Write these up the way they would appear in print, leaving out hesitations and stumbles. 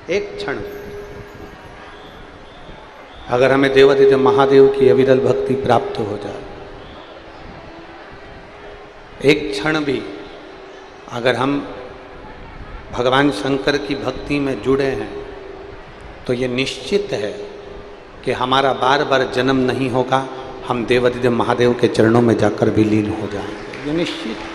एक क्षण अगर हमें देवादिदेव महादेव की अविरल भक्ति प्राप्त हो जाए, एक क्षण भी अगर हम भगवान शंकर की भक्ति में जुड़े हैं, तो ये निश्चित है कि हमारा बार बार जन्म नहीं होगा, हम देवादिदेव महादेव के चरणों में जाकर विलीन हो जाएंगे, ये निश्चित है।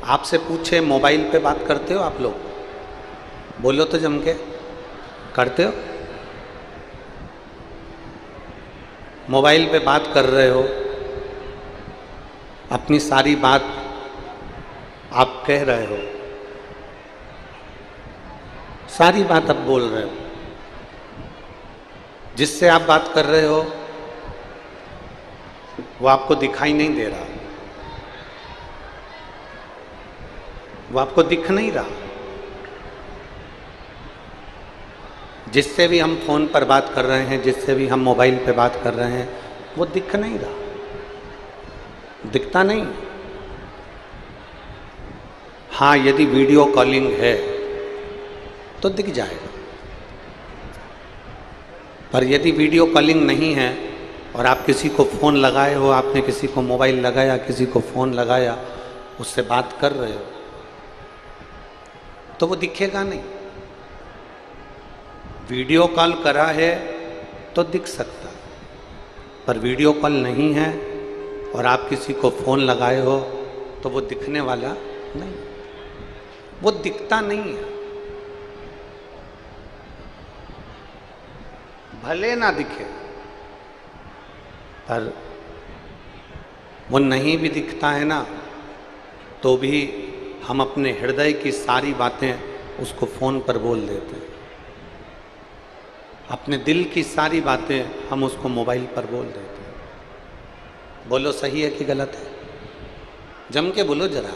आपसे पूछे मोबाइल पे बात करते हो आप लोग? बोलो तो जम के, करते हो? मोबाइल पे बात कर रहे हो, अपनी सारी बात आप कह रहे हो, सारी बात आप बोल रहे हो, जिससे आप बात कर रहे हो वो आपको दिखाई नहीं दे रहा, वो आपको दिख नहीं रहा। जिससे भी हम फोन पर बात कर रहे हैं, जिससे भी हम मोबाइल पे बात कर रहे हैं, वो दिख नहीं रहा, दिखता नहीं। हाँ, यदि वीडियो कॉलिंग है तो दिख जाएगा, पर यदि वीडियो कॉलिंग नहीं है और आप किसी को फ़ोन लगाए हो, आपने किसी को मोबाइल लगाया, किसी को फ़ोन लगाया, उससे बात कर रहे हो, तो वो दिखेगा नहीं। वीडियो कॉल करा है तो दिख सकता, पर वीडियो कॉल नहीं है और आप किसी को फ़ोन लगाए हो तो वो दिखने वाला नहीं, वो दिखता नहीं है। भले ना दिखे, पर वो नहीं भी दिखता है ना, तो भी हम अपने हृदय की सारी बातें उसको फ़ोन पर बोल देते हैं, अपने दिल की सारी बातें हम उसको मोबाइल पर बोल देते हैं। बोलो सही है कि गलत है? जम के बोलो जरा,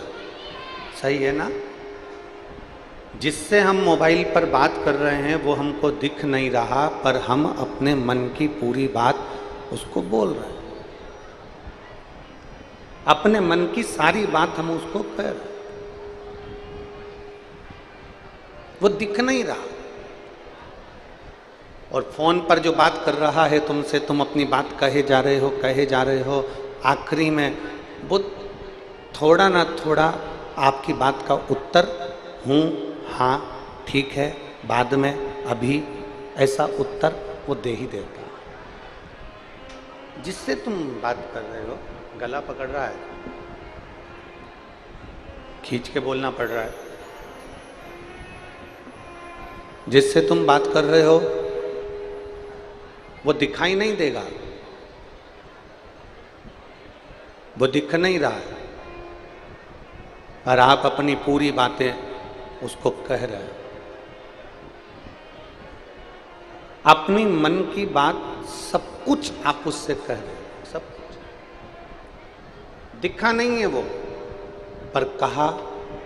सही है ना? जिससे हम मोबाइल पर बात कर रहे हैं वो हमको दिख नहीं रहा, पर हम अपने मन की पूरी बात उसको बोल रहे हैं, अपने मन की सारी बात हम उसको कह रहे हैं, वो दिख नहीं रहा। और फोन पर जो बात कर रहा है तुमसे, तुम अपनी बात कहे जा रहे हो, आखिरी में वो थोड़ा ना थोड़ा आपकी बात का उत्तर हूँ, हाँ, ठीक है, बाद में, अभी, ऐसा उत्तर वो दे ही देता। जिससे तुम बात कर रहे हो, गला पकड़ रहा है, खींच के बोलना पड़ रहा है, जिससे तुम बात कर रहे हो वो दिखाई नहीं देगा, वो दिख नहीं रहा है, और आप अपनी पूरी बातें उसको कह रहे हो, अपनी मन की बात सब कुछ आप उससे कह रहे हो, सब कुछ। दिखा नहीं है वो, पर कहा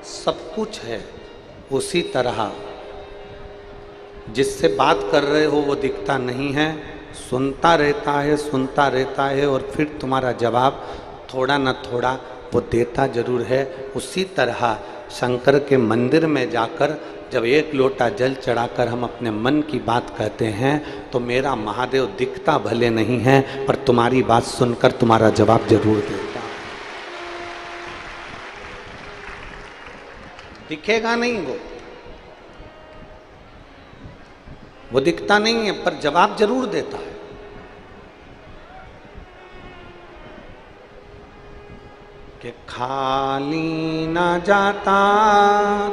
सब कुछ है। उसी तरह जिससे बात कर रहे हो वो दिखता नहीं है, सुनता रहता है और फिर तुम्हारा जवाब थोड़ा ना थोड़ा वो देता जरूर है। उसी तरह शंकर के मंदिर में जाकर जब एक लोटा जल चढ़ाकर हम अपने मन की बात कहते हैं, तो मेरा महादेव दिखता भले नहीं है, पर तुम्हारी बात सुनकर तुम्हारा जवाब जरूर देता। दिखेगा नहीं, वो दिखता नहीं है, पर जवाब जरूर देता है। कि खाली ना जाता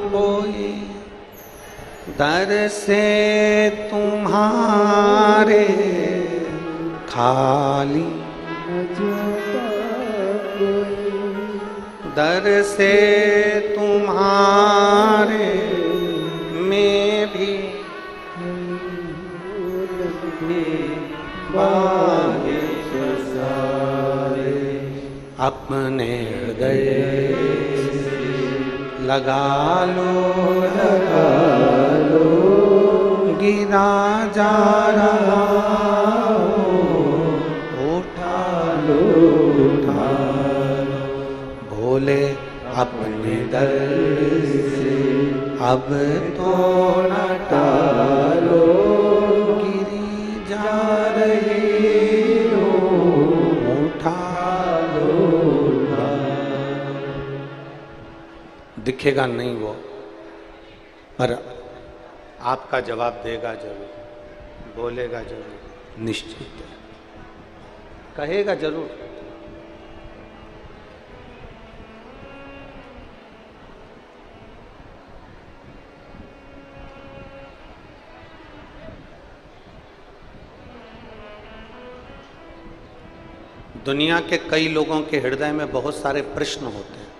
कोई दर से तुम्हारे, खाली न जाता कोई दर से तुम्हारे, मैं भी अपने हृदय लगा लो, गिरा जा रहा हो, उठा लो उठा लो, भोले अपने दर से अब तो न टालो, गिरी जा रही हो उठा लो उठा लो। दिखेगा नहीं वो, पर आपका जवाब देगा जरूर, बोलेगा जरूर, निश्चित है, कहेगा जरूर। दुनिया के कई लोगों के हृदय में बहुत सारे प्रश्न होते हैं।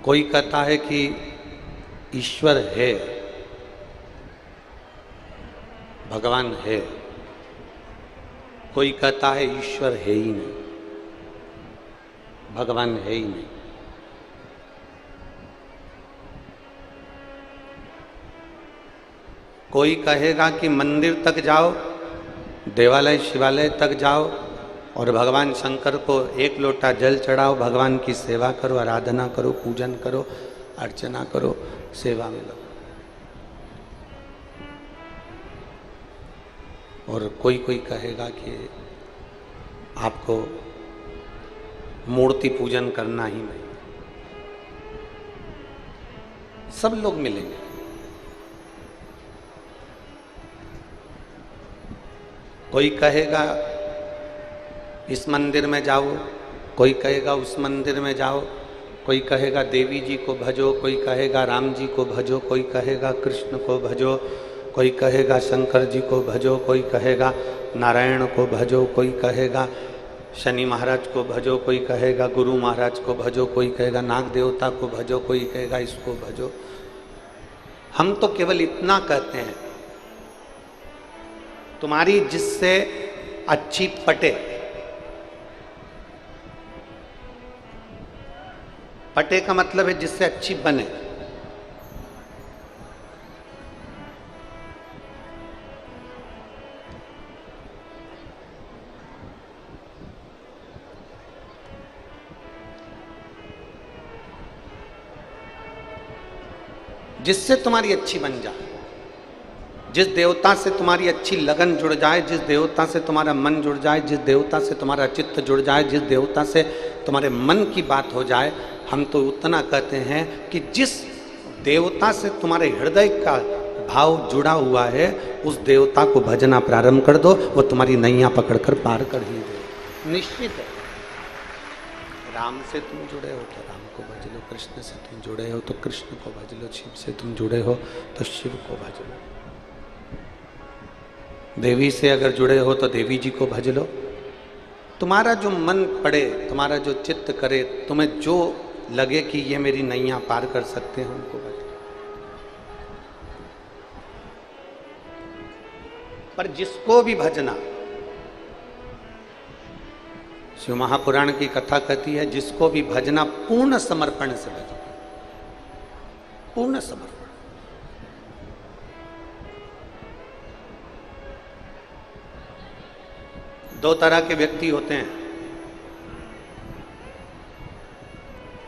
कोई कहता है कि ईश्वर है, भगवान है, कोई कहता है ईश्वर है ही नहीं, भगवान है ही नहीं। कोई कहेगा कि मंदिर तक जाओ, देवालय शिवालय तक जाओ और भगवान शंकर को एक लोटा जल चढ़ाओ, भगवान की सेवा करो, आराधना करो, पूजन करो, अर्चना करो, सेवा में लगो। और कोई कोई कहेगा कि आपको मूर्ति पूजन करना ही नहीं। सब लोग मिलेंगे। कोई कहेगा इस मंदिर में जाओ, कोई कहेगा उस मंदिर में जाओ, कोई कहेगा देवी जी को भजो, कोई कहेगा राम जी को भजो, कोई कहेगा कृष्ण को भजो, कोई कहेगा शंकर जी को भजो, कोई कहेगा नारायण को भजो, कोई कहेगा शनि महाराज को भजो, कोई कहेगा गुरु महाराज को भजो, कोई कहेगा नाग देवता को भजो, कोई कहेगा इसको भजो। हम तो केवल इतना कहते हैं, तुम्हारी जिससे अच्छी पटे, पटे का मतलब है जिससे अच्छी बने। जिससे तुम्हारी अच्छी बन जाए, जिस देवता से तुम्हारी अच्छी लगन जुड़ जाए, जिस देवता से तुम्हारा मन जुड़ जाए, जिस देवता से तुम्हारा चित्त जुड़ जाए, जिस देवता से तुम्हारे मन की बात हो जाए। हम तो उतना कहते हैं कि जिस देवता से तुम्हारे हृदय का भाव जुड़ा हुआ है, उस देवता को भजना प्रारंभ कर दो, वो तुम्हारी नैया पकड़कर पार कर ही दे, निश्चित है। राम से तुम जुड़े हो तो राम को भज लो, कृष्ण से तुम जुड़े हो तो कृष्ण को भज लो, शिव से तुम जुड़े हो तो शिव को भज लो, देवी से अगर जुड़े हो तो देवी जी को भज लो। तुम्हारा जो मन पड़े, तुम्हारा जो चित्त करे, तुम्हें जो लगे कि ये मेरी नैया पार कर सकते हैं, उनको भज लो। पर जिसको भी भजना, शिव महापुराण की कथा कहती है, जिसको भी भजना पूर्ण समर्पण से भजना, पूर्ण समर्पण। दो तरह के व्यक्ति होते हैं,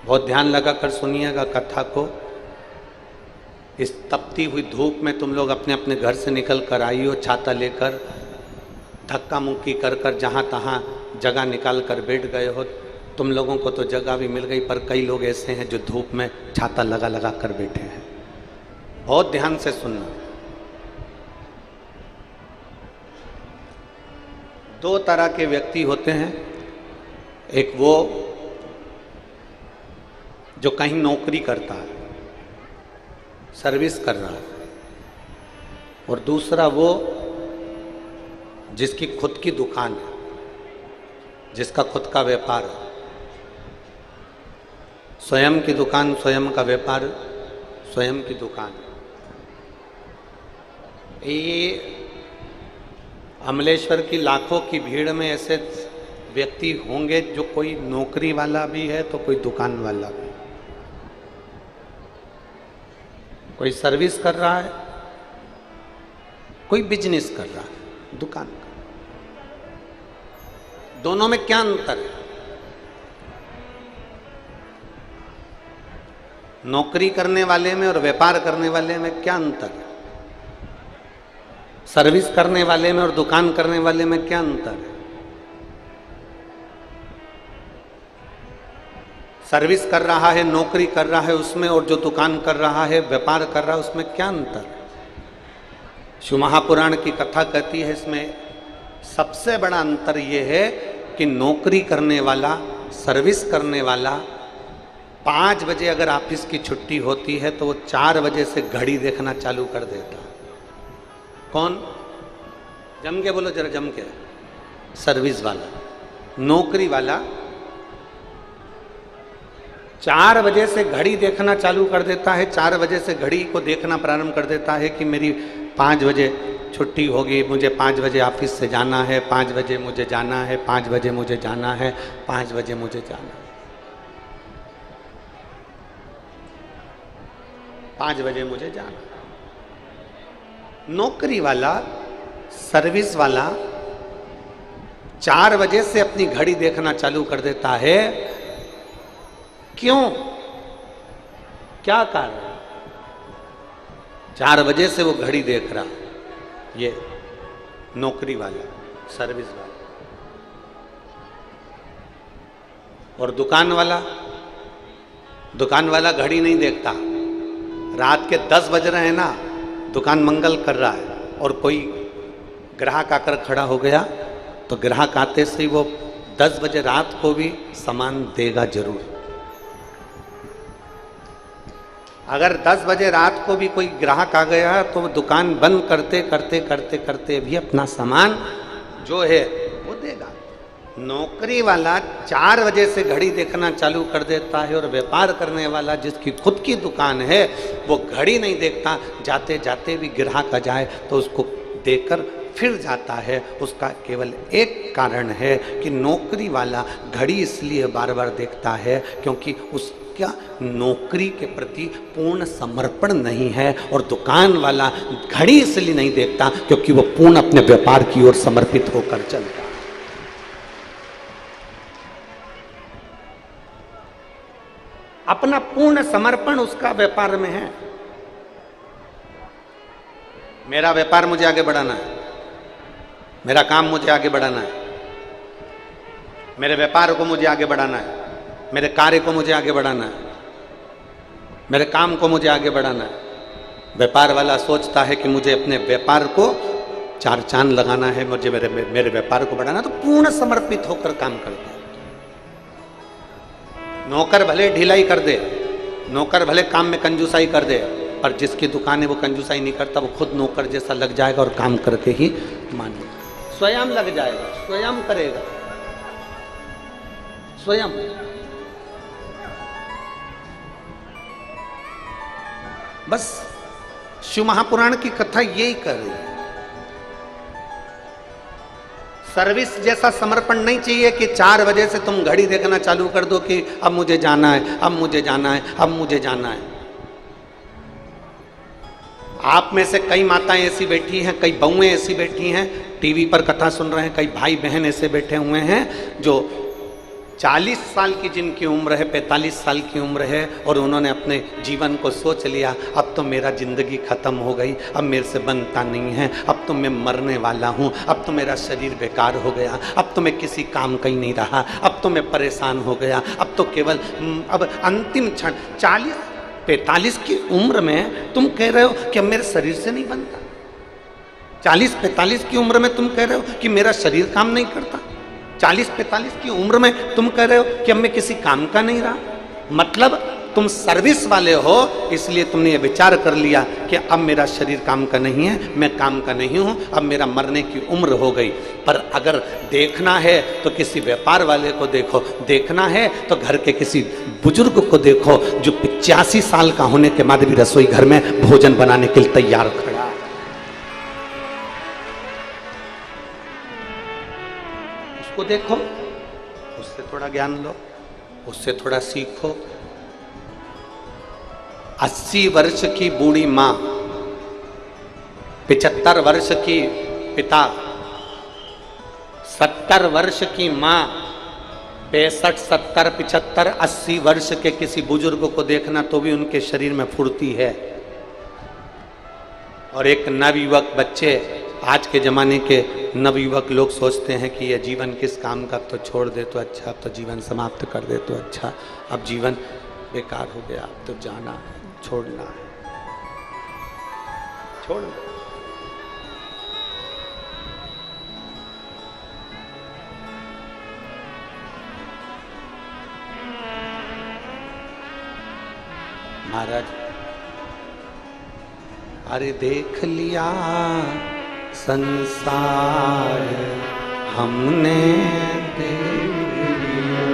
बहुत ध्यान लगाकर सुनिएगा कथा को। इस तपती हुई धूप में तुम लोग अपने अपने घर से निकल कर आई हो, छाता लेकर, धक्का मुक्की कर कर जहाँ तहाँ जगह निकाल कर बैठ गए हो। तुम लोगों को तो जगह भी मिल गई, पर कई लोग ऐसे हैं जो धूप में छाता लगा लगा कर बैठे हैं। बहुत ध्यान से सुनना। दो तरह के व्यक्ति होते हैं, एक वो जो कहीं नौकरी करता है, सर्विस कर रहा है, और दूसरा वो जिसकी खुद की दुकान है, जिसका खुद का व्यापार है, स्वयं की दुकान, स्वयं का व्यापार, स्वयं की दुकान। ये अमलेश्वर की लाखों की भीड़ में ऐसे व्यक्ति होंगे जो कोई नौकरी वाला भी है तो कोई दुकान वाला भी, कोई सर्विस कर रहा है कोई बिजनेस कर रहा है, दुकान का, दोनों में क्या अंतर है? नौकरी करने वाले में और व्यापार करने वाले में क्या अंतर है? सर्विस करने वाले में और दुकान करने वाले में क्या अंतर है? सर्विस कर रहा है, नौकरी कर रहा है उसमें, और जो दुकान कर रहा है, व्यापार कर रहा है, उसमें क्या अंतर है? शिव महापुराण की कथा कहती है इसमें सबसे बड़ा अंतर यह है कि नौकरी करने वाला, सर्विस करने वाला 5 बजे अगर ऑफिस की छुट्टी होती है तो वो 4 बजे से घड़ी देखना चालू कर देता। कौन? जम के बोलो जरा, जम के। सर्विस वाला। नौकरी वाला 4 बजे से घड़ी देखना चालू कर देता है, 4 बजे से घड़ी को देखना प्रारंभ कर देता है कि मेरी 5 बजे छुट्टी होगी, मुझे 5 बजे ऑफिस से जाना है, 5 बजे मुझे जाना है, 5 बजे मुझे जाना है, 5 बजे मुझे जाना है, 5 बजे मुझे जाना। नौकरी वाला, सर्विस वाला 4 बजे से अपनी घड़ी देखना चालू कर देता है। क्यों? क्या कारण? 4 बजे से वो घड़ी देख रहा, ये नौकरी वाला, सर्विस वाला। और दुकान वाला घड़ी नहीं देखता। रात के 10 बज रहे हैं ना, दुकान मंगल कर रहा है और कोई ग्राहक आकर खड़ा हो गया तो ग्राहक आते से ही वो 10 बजे रात को भी सामान देगा जरूर। अगर 10 बजे रात को भी कोई ग्राहक आ गया तो वो दुकान बंद करते करते करते करते भी अपना सामान जो है वो देगा। नौकरी वाला 4 बजे से घड़ी देखना चालू कर देता है और व्यापार करने वाला जिसकी खुद की दुकान है वो घड़ी नहीं देखता, जाते जाते भी ग्राहक आ जाए तो उसको देकर फिर जाता है। उसका केवल एक कारण है कि नौकरी वाला घड़ी इसलिए बार बार देखता है क्योंकि उसका नौकरी के प्रति पूर्ण समर्पण नहीं है, और दुकान वाला घड़ी इसलिए नहीं देखता क्योंकि वो पूर्ण अपने व्यापार की ओर समर्पित होकर चलता है। अपना पूर्ण समर्पण उसका व्यापार में है। मेरा व्यापार मुझे आगे बढ़ाना है, मेरा काम मुझे आगे बढ़ाना है, मेरे व्यापार को मुझे आगे बढ़ाना है, मेरे कार्य को मुझे आगे बढ़ाना है, मेरे काम को मुझे आगे बढ़ाना है। व्यापार वाला सोचता है कि मुझे अपने व्यापार को 4 चांद लगाना है, मुझे मेरे व्यापार को बढ़ाना, तो पूर्ण समर्पित होकर काम करता है। नौकर भले ढिलाई कर दे, नौकर भले काम में कंजूसाई कर दे, पर जिसकी दुकान है वो कंजूसाई नहीं करता, वो खुद नौकर जैसा लग जाएगा और काम करके ही मानेगा, स्वयं लग जाएगा, स्वयं करेगा, स्वयं। बस शिव महापुराण की कथा यही कर रही है। सर्विस जैसा समर्पण नहीं चाहिए कि 4 बजे से तुम घड़ी देखना चालू कर दो कि अब मुझे जाना है, अब मुझे जाना है, अब मुझे जाना है। आप में से कई माताएं ऐसी बैठी हैं, कई बहुएं ऐसी बैठी हैं, टीवी पर कथा सुन रहे हैं, कई भाई बहन ऐसे बैठे हुए हैं जो 40 साल की जिनकी उम्र है, 45 साल की उम्र है, और उन्होंने अपने जीवन को सोच लिया अब तो मेरा जिंदगी खत्म हो गई, अब मेरे से बनता नहीं है, अब तो मैं मरने वाला हूँ, अब तो मेरा शरीर बेकार हो गया, अब तो मैं किसी काम का ही नहीं रहा, अब तो मैं परेशान हो गया, अब तो केवल अब अंतिम क्षण 40-45 की उम्र में तुम कह रहे हो कि अब मेरे शरीर से नहीं बनता। 40-45 की उम्र में तुम कह रहे हो कि मेरा शरीर काम नहीं करता। 40-45 की उम्र में तुम कह रहे हो कि अब मैं किसी काम का नहीं रहा। मतलब तुम सर्विस वाले हो, इसलिए तुमने ये विचार कर लिया कि अब मेरा शरीर काम का नहीं है, मैं काम का नहीं हूं, अब मेरा मरने की उम्र हो गई। पर अगर देखना है तो किसी व्यापार वाले को देखो, देखना है तो घर के किसी बुजुर्ग को देखो जो 85 साल का होने के बाद भी रसोई घर में भोजन बनाने के लिए तैयार खड़ा है। उसको देखो, उससे थोड़ा ज्ञान लो, उससे थोड़ा सीखो। 80 वर्ष की बूढ़ी माँ 75 वर्ष की पिता, 70 वर्ष की माँ, 65, 70, 75, 80 वर्ष के किसी बुजुर्ग को देखना तो भी उनके शरीर में फुर्ती है। और एक नवयुवक बच्चे, आज के ज़माने के नवयुवक लोग सोचते हैं कि यह जीवन किस काम का, तो छोड़ दे तो अच्छा, अब तो जीवन समाप्त कर दे तो अच्छा, अब जीवन बेकार हो गया, अब तो जाना है, छोड़ना है, छोड़ना। महाराज, अरे देख लिया संसार हमने, देख लिया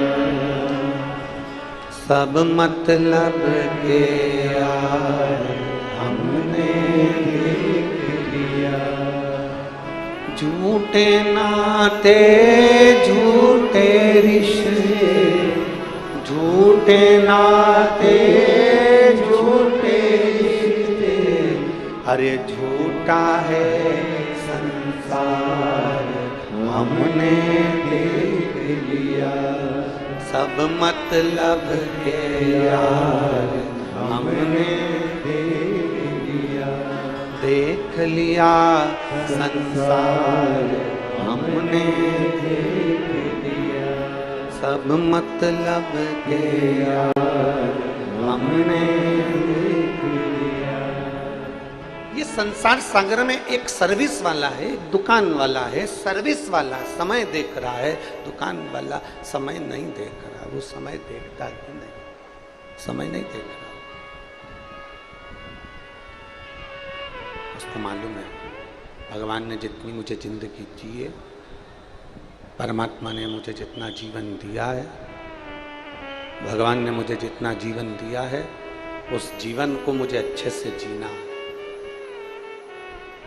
सब मतलब के यार हमने, देख लिया झूठे नाते झूठे रिश्ते, झूठे नाते झूठे रिश्ते, अरे झूठा है संसार हमने देख लिया सब मतलब के यार हमने देख लिया संसार हमने देख लिया सब मतलब के यार हमने देख लिया। ये संसार सागर में एक सर्विस वाला है, एक दुकान वाला है, सर्विस वाला समय देख रहा है, दुकान वाला समय नहीं देख रहा। वो समय देखता ही नहीं, समय नहीं देख रहा। उसको मालूम है भगवान ने जितनी मुझे जिंदगी दी है, परमात्मा ने मुझे जितना जीवन दिया है, भगवान ने मुझे जितना जीवन दिया है, उस जीवन को मुझे अच्छे से जीना है,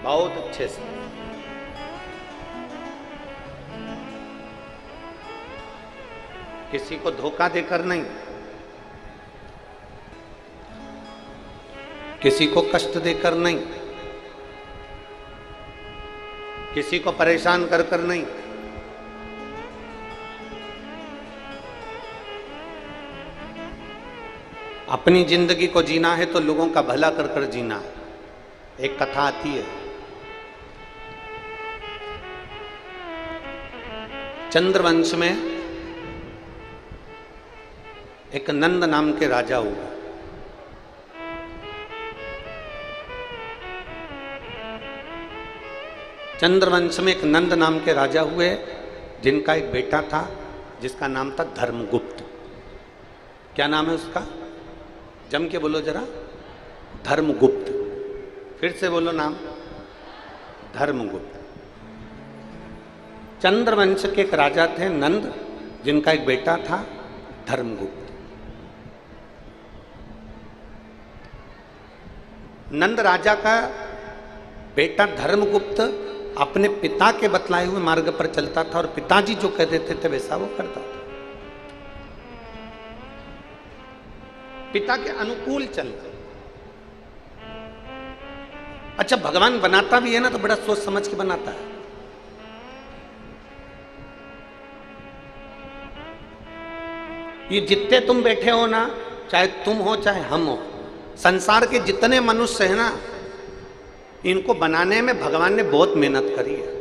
बहुत अच्छे से। किसी को धोखा देकर नहीं, किसी को कष्ट देकर नहीं, किसी को परेशान कर कर नहीं, अपनी जिंदगी को जीना है तो लोगों का भला कर कर जीना है। एक कथा आती है, चंद्रवंश में एक नंद नाम के राजा हुए। चंद्रवंश में एक नंद नाम के राजा हुए, जिनका एक बेटा था जिसका नाम था धर्मगुप्त। क्या नाम है उसका? जम के बोलो जरा, धर्मगुप्त। फिर से बोलो नाम, धर्मगुप्त। चंद्रवंश के एक राजा थे नंद, जिनका एक बेटा था धर्मगुप्त। नंद राजा का बेटा धर्मगुप्त अपने पिता के बतलाए हुए मार्ग पर चलता था और पिताजी जो कह देते थे वैसा वो करता था, पिता के अनुकूल चलता। अच्छा, भगवान बनाता भी है ना तो बड़ा सोच समझ के बनाता है। ये जितने तुम बैठे हो ना, चाहे तुम हो चाहे हम हो, संसार के जितने मनुष्य हैं ना, इनको बनाने में भगवान ने बहुत मेहनत करी है,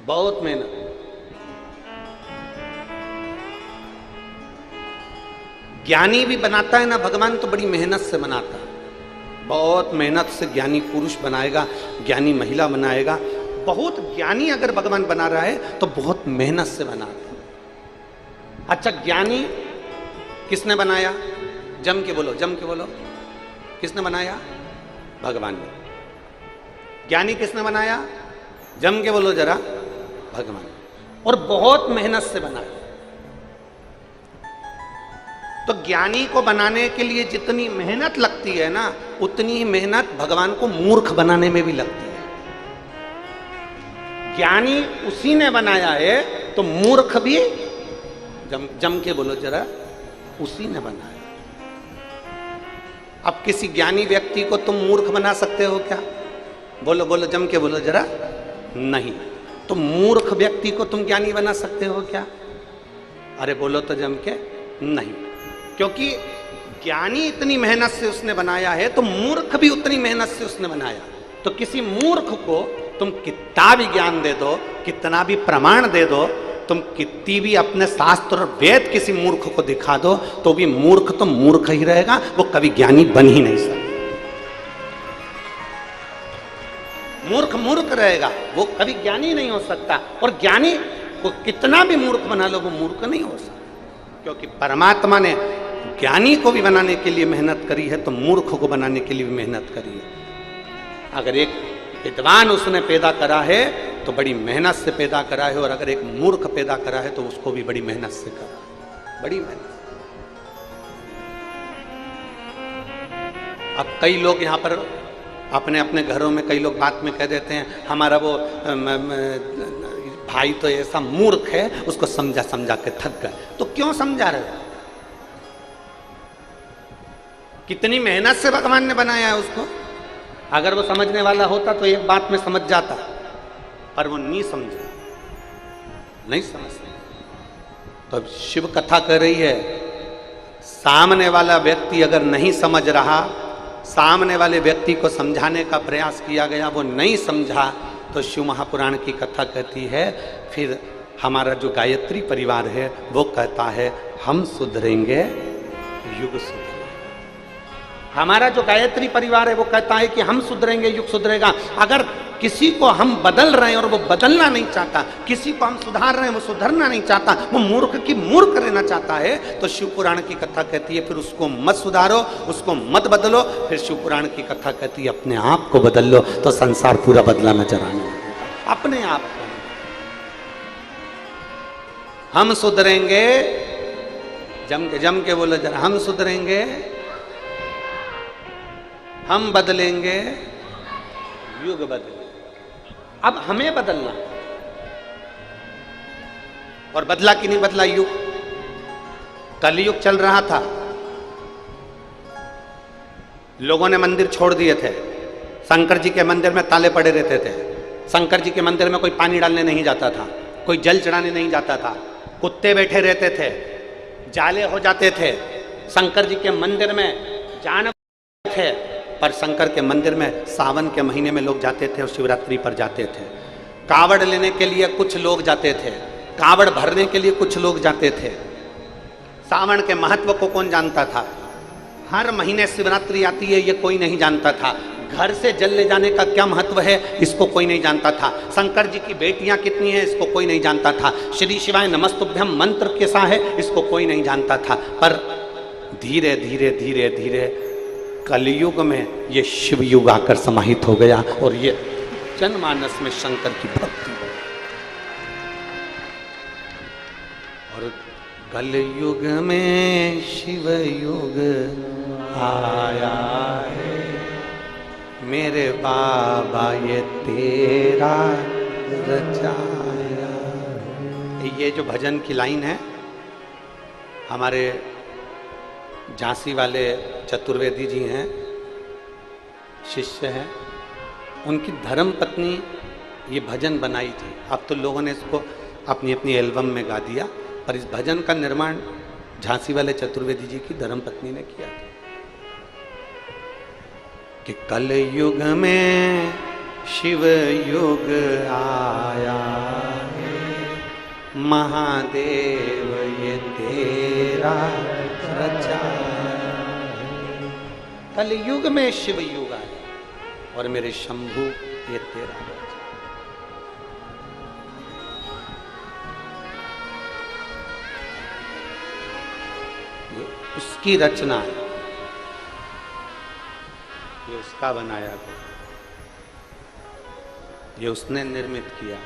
बहुत मेहनत। ज्ञानी भी बनाता है ना भगवान तो बड़ी मेहनत से बनाता है, बहुत मेहनत से ज्ञानी पुरुष बनाएगा, ज्ञानी महिला बनाएगा। बहुत ज्ञानी अगर भगवान बना रहा है तो बहुत मेहनत से बनाता है। अच्छा, ज्ञानी किसने बनाया? जम के बोलो, जम के बोलो, किसने बनाया? भगवान ने। ज्ञानी किसने बनाया? जम के बोलो जरा, भगवान। और बहुत मेहनत से बनाया। तो ज्ञानी को बनाने के लिए जितनी मेहनत लगती है ना, उतनी ही मेहनत भगवान को मूर्ख बनाने में भी लगती है। ज्ञानी उसी ने बनाया है तो मूर्ख भी, जम के बोलो जरा, उसी ने बनाया। अब किसी ज्ञानी व्यक्ति को तुम मूर्ख बना सकते हो क्या? बोलो बोलो, जम के बोलो जरा। नहीं। तो मूर्ख व्यक्ति को तुम ज्ञानी बना सकते हो क्या? अरे बोलो तो जम के। नहीं, क्योंकि ज्ञानी इतनी मेहनत से उसने बनाया है, तो मूर्ख भी उतनी मेहनत से उसने बनाया। तो किसी मूर्ख को तुम कितना भी ज्ञान दे दो, कितना भी प्रमाण दे दो, तुम कितनी भी अपने शास्त्र और वेद किसी मूर्ख को दिखा दो, तो भी मूर्ख तो मूर्ख ही रहेगा, वो कभी ज्ञानी बन ही नहीं सकता। मूर्ख मूर्ख रहेगा, वो कभी ज्ञानी नहीं हो सकता। और ज्ञानी को कितना भी मूर्ख बना लो, वो मूर्ख नहीं हो सकता, क्योंकि परमात्मा ने ज्ञानी को भी बनाने के लिए मेहनत करी है, तो मूर्ख को बनाने के लिए भी मेहनत करी है। अगर एक विद्वान उसने पैदा करा है तो बड़ी मेहनत से पैदा करा है, और अगर एक मूर्ख पैदा करा है तो उसको भी बड़ी मेहनत से करा, बड़ी मेहनत। अब कई लोग यहाँ पर अपने अपने घरों में कई लोग बात में कह देते हैं, हमारा वो भाई तो ऐसा मूर्ख है, उसको समझा समझा के थक गए। तो क्यों समझा रहे हो? कितनी मेहनत से भगवान ने बनाया है उसको। अगर वो समझने वाला होता तो एक बात में समझ जाता, पर वो नहीं समझा, नहीं समझता। तो अब शिव कथा कर रही है, सामने वाला व्यक्ति अगर नहीं समझ रहा, सामने वाले व्यक्ति को समझाने का प्रयास किया गया, वो नहीं समझा, तो शिव महापुराण की कथा कहती है, फिर हमारा जो गायत्री परिवार है वो कहता है हम सुधरेंगे युग सुधरेगा। हमारा जो गायत्री परिवार है वो कहता है कि हम सुधरेंगे युग सुधरेगा। अगर किसी को हम बदल रहे हैं और वो बदलना नहीं चाहता, किसी को हम सुधार रहे हैं वो सुधरना नहीं चाहता, वो मूर्ख की मूर्ख रहना चाहता है, तो शिव पुराण की कथा कहती है फिर उसको मत सुधारो, उसको मत बदलो। फिर शिव पुराण की कथा कहती है अपने आप को बदल लो, तो संसार पूरा बदला नजर आने लगेगा। अपने आप को हम सुधरेंगे, जम के बोलो जरा, हम सुधरेंगे, हम बदलेंगे, युग बदलेंगे। अब हमें बदलना, और बदला कि नहीं बदला युग? कलयुग चल रहा था, लोगों ने मंदिर छोड़ दिए थे, शंकर जी के मंदिर में ताले पड़े रहते थे, शंकर जी के मंदिर में कोई पानी डालने नहीं जाता था, कोई जल चढ़ाने नहीं जाता था, कुत्ते बैठे रहते थे, जाले हो जाते थे, शंकर जी के मंदिर में जानवर थे। पर शंकर के मंदिर में सावन के महीने में लोग जाते थे और शिवरात्रि पर जाते थे। कावड़ लेने के लिए कुछ लोग जाते थे, कावड़ भरने के लिए कुछ लोग जाते थे। सावन के महत्व को कौन जानता था? हर महीने शिवरात्रि आती है, ये कोई नहीं जानता था। घर से जल ले जाने का क्या महत्व है, इसको कोई नहीं जानता था। शंकर जी की बेटियां कितनी हैं, इसको कोई नहीं जानता था। श्री शिवाय नमस्तुभ्यम मंत्र कैसा है, इसको कोई नहीं जानता था। पर धीरे धीरे धीरे धीरे कलयुग में ये शिव युग आकर समाहित हो गया, और ये जनमानस में शंकर की भक्ति। और कलयुग में शिव युग आया है, मेरे बाबा ये तेरा रचाया। ये जो भजन की लाइन है, हमारे झांसी वाले चतुर्वेदी जी हैं, शिष्य हैं, उनकी धर्म पत्नी ये भजन बनाई थी। अब तो लोगों ने इसको अपनी अपनी एल्बम में गा दिया, पर इस भजन का निर्माण झांसी वाले चतुर्वेदी जी की धर्म पत्नी ने किया था। कि कल युग में शिव युग आया है, महादेव ये तेरा रचाया। कल युग में शिव युग आया और मेरे शंभु ये तेरा रचा। ये उसकी रचना है, ये उसका बनाया गया, ये उसने निर्मित किया।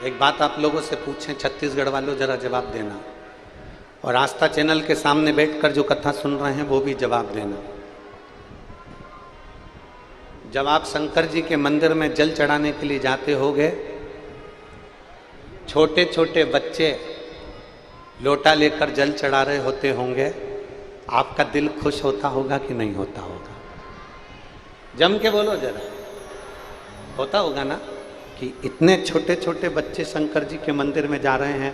एक बात आप लोगों से पूछें, छत्तीसगढ़ वालों जरा जवाब देना, और आस्था चैनल के सामने बैठकर जो कथा सुन रहे हैं वो भी जवाब देना। जब आप शंकर जी के मंदिर में जल चढ़ाने के लिए जाते होगे, छोटे छोटे बच्चे लोटा लेकर जल चढ़ा रहे होते होंगे, आपका दिल खुश होता होगा कि नहीं होता होगा? जम के बोलो जरा, होता होगा ना कि इतने छोटे छोटे बच्चे शंकर जी के मंदिर में जा रहे हैं,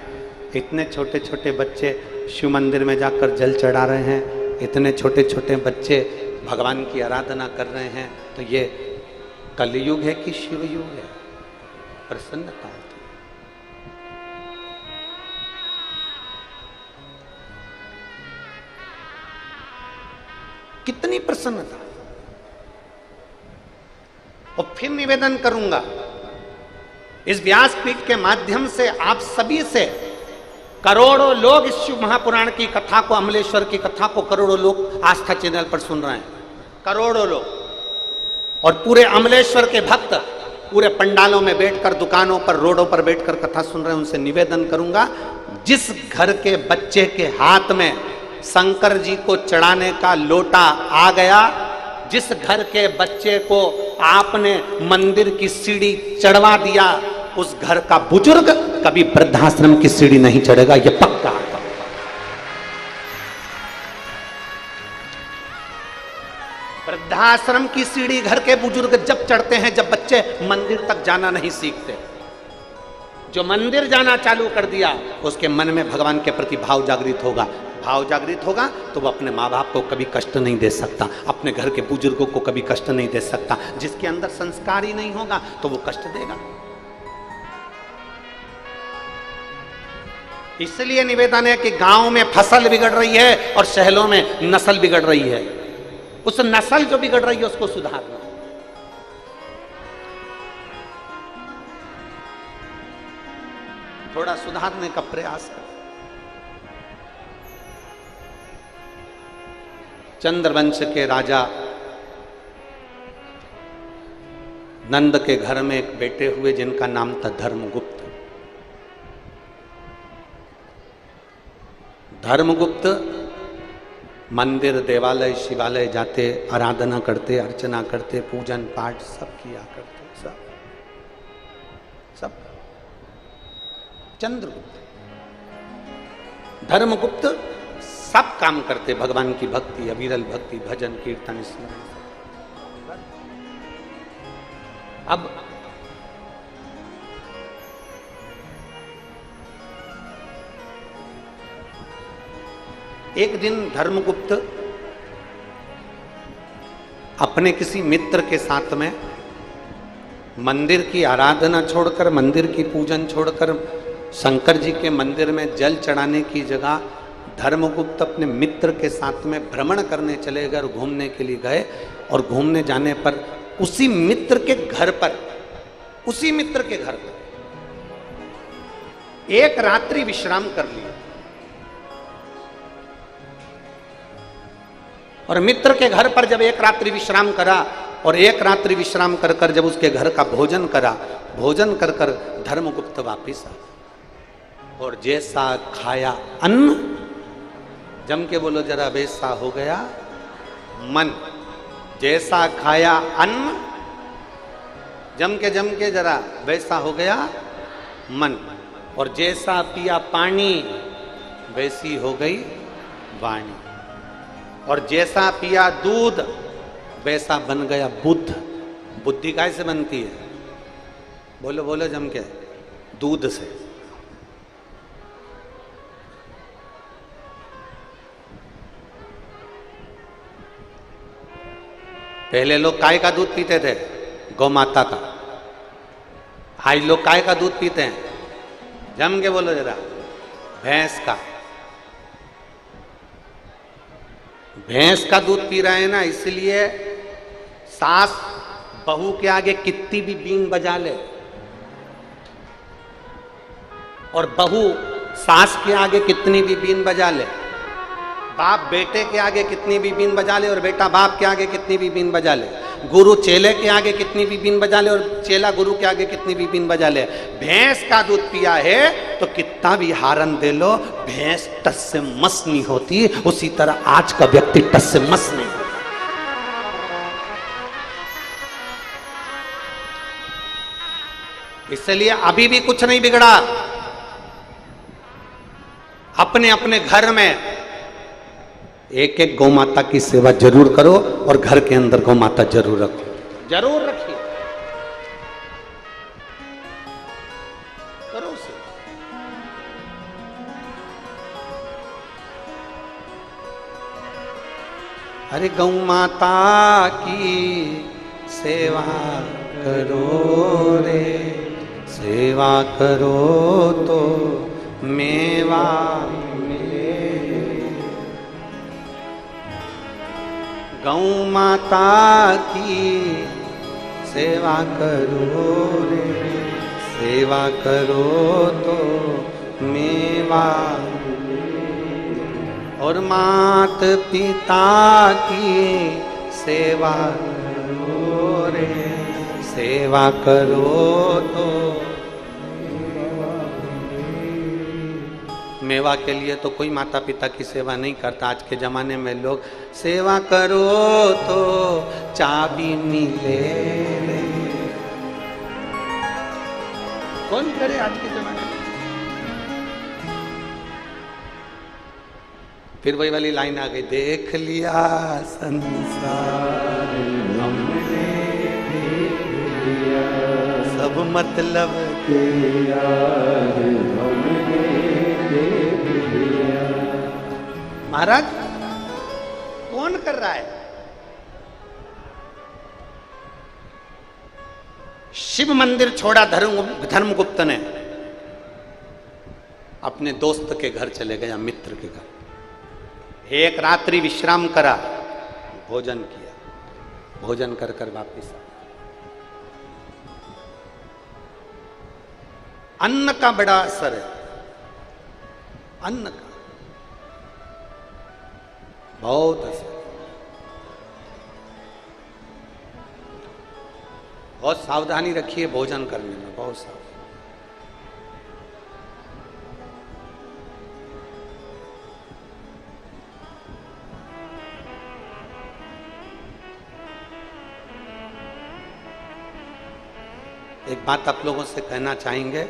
इतने छोटे छोटे बच्चे शिव मंदिर में जाकर जल चढ़ा रहे हैं, इतने छोटे छोटे बच्चे भगवान की आराधना कर रहे हैं। तो ये कलयुग है कि शिव युग है? प्रसन्नता होती है। कितनी प्रसन्नता। और फिर निवेदन करूंगा, इस व्यासपीठ के माध्यम से आप सभी से, करोड़ों लोग इस शिव महापुराण की कथा को, अमलेश्वर की कथा को करोड़ों लोग आस्था चैनल पर सुन रहे हैं, करोड़ों लोग। और पूरे अमलेश्वर के भक्त पूरे पंडालों में बैठकर, दुकानों पर, रोडों पर बैठकर कथा सुन रहे हैं। उनसे निवेदन करूंगा, जिस घर के बच्चे के हाथ में शंकर जी को चढ़ाने का लोटा आ गया, जिस घर के बच्चे को आपने मंदिर की सीढ़ी चढ़वा दिया, उस घर का बुजुर्ग कभी वृद्धाश्रम की सीढ़ी नहीं चढ़ेगा, यह पक्का। वृद्धाश्रम की सीढ़ी घर के बुजुर्ग जब चढ़ते हैं, जब बच्चे मंदिर तक जाना नहीं सीखते। जो मंदिर जाना चालू कर दिया, उसके मन में भगवान के प्रति भाव जागृत होगा। भाव जागृत होगा तो वो अपने माँ बाप को कभी कष्ट नहीं दे सकता, अपने घर के बुजुर्गों को कभी कष्ट नहीं दे सकता। जिसके अंदर संस्कार ही नहीं होगा तो वो कष्ट देगा। इसलिए निवेदन है कि गांव में फसल बिगड़ रही है और शहरों में नस्ल बिगड़ रही है। उस नस्ल जो बिगड़ रही है उसको सुधारना। थोड़ा सुधारने का प्रयास कर। चंद्रवंश के राजा नंद के घर में एक बेटे हुए जिनका नाम था धर्मगुप्त। धर्मगुप्त मंदिर, देवालय, शिवालय जाते, आराधना करते, अर्चना करते, पूजन पाठ सब किया करते, सब। चंद्रगुप्त, धर्मगुप्त सब काम करते, भगवान की भक्ति, अविरल भक्ति, भजन, कीर्तन, स्मरण। अब एक दिन धर्मगुप्त अपने किसी मित्र के साथ में मंदिर की आराधना छोड़कर, मंदिर की पूजन छोड़कर, शंकर जी के मंदिर में जल चढ़ाने की जगह धर्मगुप्त अपने मित्र के साथ में भ्रमण करने चले गए और घूमने के लिए गए। और घूमने जाने पर उसी मित्र के घर पर, उसी मित्र के घर पर एक रात्रि विश्राम कर लिया। और मित्र के घर पर जब एक रात्रि विश्राम करा और एक रात्रि विश्राम कर कर जब उसके घर का भोजन करा, भोजन कर कर धर्मगुप्त वापिस आ। और जैसा खाया अन्न, जम के बोलो जरा, वैसा हो गया मन। जैसा खाया अन्न, जम के जरा, वैसा हो गया मन। और जैसा पिया पानी, वैसी हो गई वाणी। और जैसा पिया दूध, वैसा बन गया बुद्ध। बुद्धि कैसे बनती है? बोलो बोलो जम के, दूध से। पहले लोग काय का दूध पीते थे? गौ माता का। आज लोग काय का दूध पीते हैं? जम के बोलो जरा, भैंस का। भैंस का दूध पी रहे हैं ना, इसलिए सास बहू के आगे कितनी भी बीन बजा ले और बहू सास के आगे कितनी भी बीन बजा ले, बाप बेटे के आगे कितनी भी बीन बजा ले और बेटा बाप के आगे कितनी भी बीन बजा ले, गुरु चेले के आगे कितनी भी बीन बजा ले और चेला गुरु के आगे कितनी भी बीन बजा ले। भैंस का दूध पिया है तो कितना भी हारन दे लो, भैंस टस से मस नहीं होती। उसी तरह आज का व्यक्ति टस से मस नहीं होता। इसलिए अभी भी कुछ नहीं बिगड़ा। अपने अपने घर में एक एक गौ माता की सेवा जरूर करो और घर के अंदर गौ माता जरूर रखो, जरूर रखिए, करो उसे। अरे गौ माता की सेवा करो रे, सेवा करो तो मेवा मिले। गौ माता की सेवा करो रे, सेवा करो तो मेवा और मात पिता की सेवा करो रे, सेवा करो तो मेवा के लिए तो कोई माता पिता की सेवा नहीं करता। आज के जमाने में लोग सेवा करो तो चाबी मिले, कौन करे आज के जमाने में। फिर वही वाली लाइन आ गई, देख लिया संसार हमने देख लिया, सब मतलब के यार हमने देख लिया। महाराज कौन कर रहा है? शिव मंदिर छोड़ा धर्मगुप्त ने, अपने दोस्त के घर चले गया, मित्र के घर। एक रात्रि विश्राम करा, भोजन किया, भोजन कर कर वापिस आया। अन्न का बड़ा असर है, अन्न का बहुत असर, बहुत सावधानी रखिए भोजन करने में, बहुत सावधानी। एक बात आप लोगों से कहना चाहेंगे,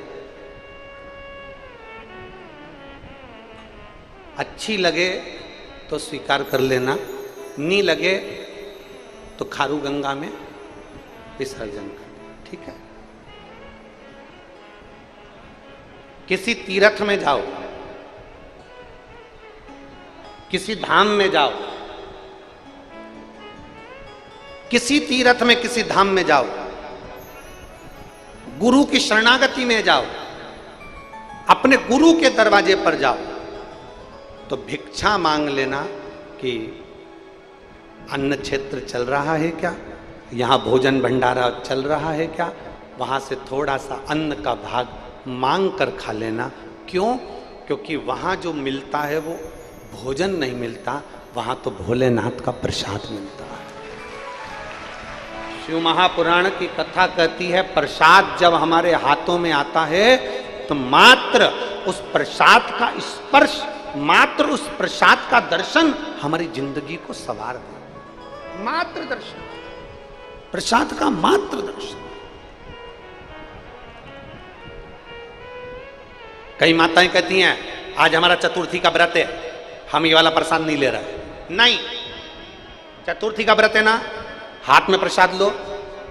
अच्छी लगे तो स्वीकार कर लेना, नहीं लगे तो खारू गंगा में विसर्जन कर, ठीक है। किसी तीर्थ में जाओ, किसी धाम में जाओ, किसी तीर्थ में किसी धाम में जाओ, गुरु की शरणागति में जाओ, अपने गुरु के दरवाजे पर जाओ, तो भिक्षा मांग लेना कि अन्न क्षेत्र चल रहा है क्या, यहाँ भोजन भंडारा चल रहा है क्या, वहाँ से थोड़ा सा अन्न का भाग मांग कर खा लेना। क्यों? क्योंकि वहाँ जो मिलता है वो भोजन नहीं मिलता, वहाँ तो भोलेनाथ का प्रसाद मिलता है। शिव महापुराण की कथा कहती है, प्रसाद जब हमारे हाथों में आता है तो मात्र उस प्रसाद का स्पर्श, मात्र उस प्रसाद का दर्शन हमारी जिंदगी को संवार दे। मात्र दर्शन, प्रसाद का मात्र दर्शन। कई माताएं कहती हैं, आज हमारा चतुर्थी का व्रत है, हम ये वाला प्रसाद नहीं ले रहे। नहीं, चतुर्थी का व्रत है ना, हाथ में प्रसाद लो,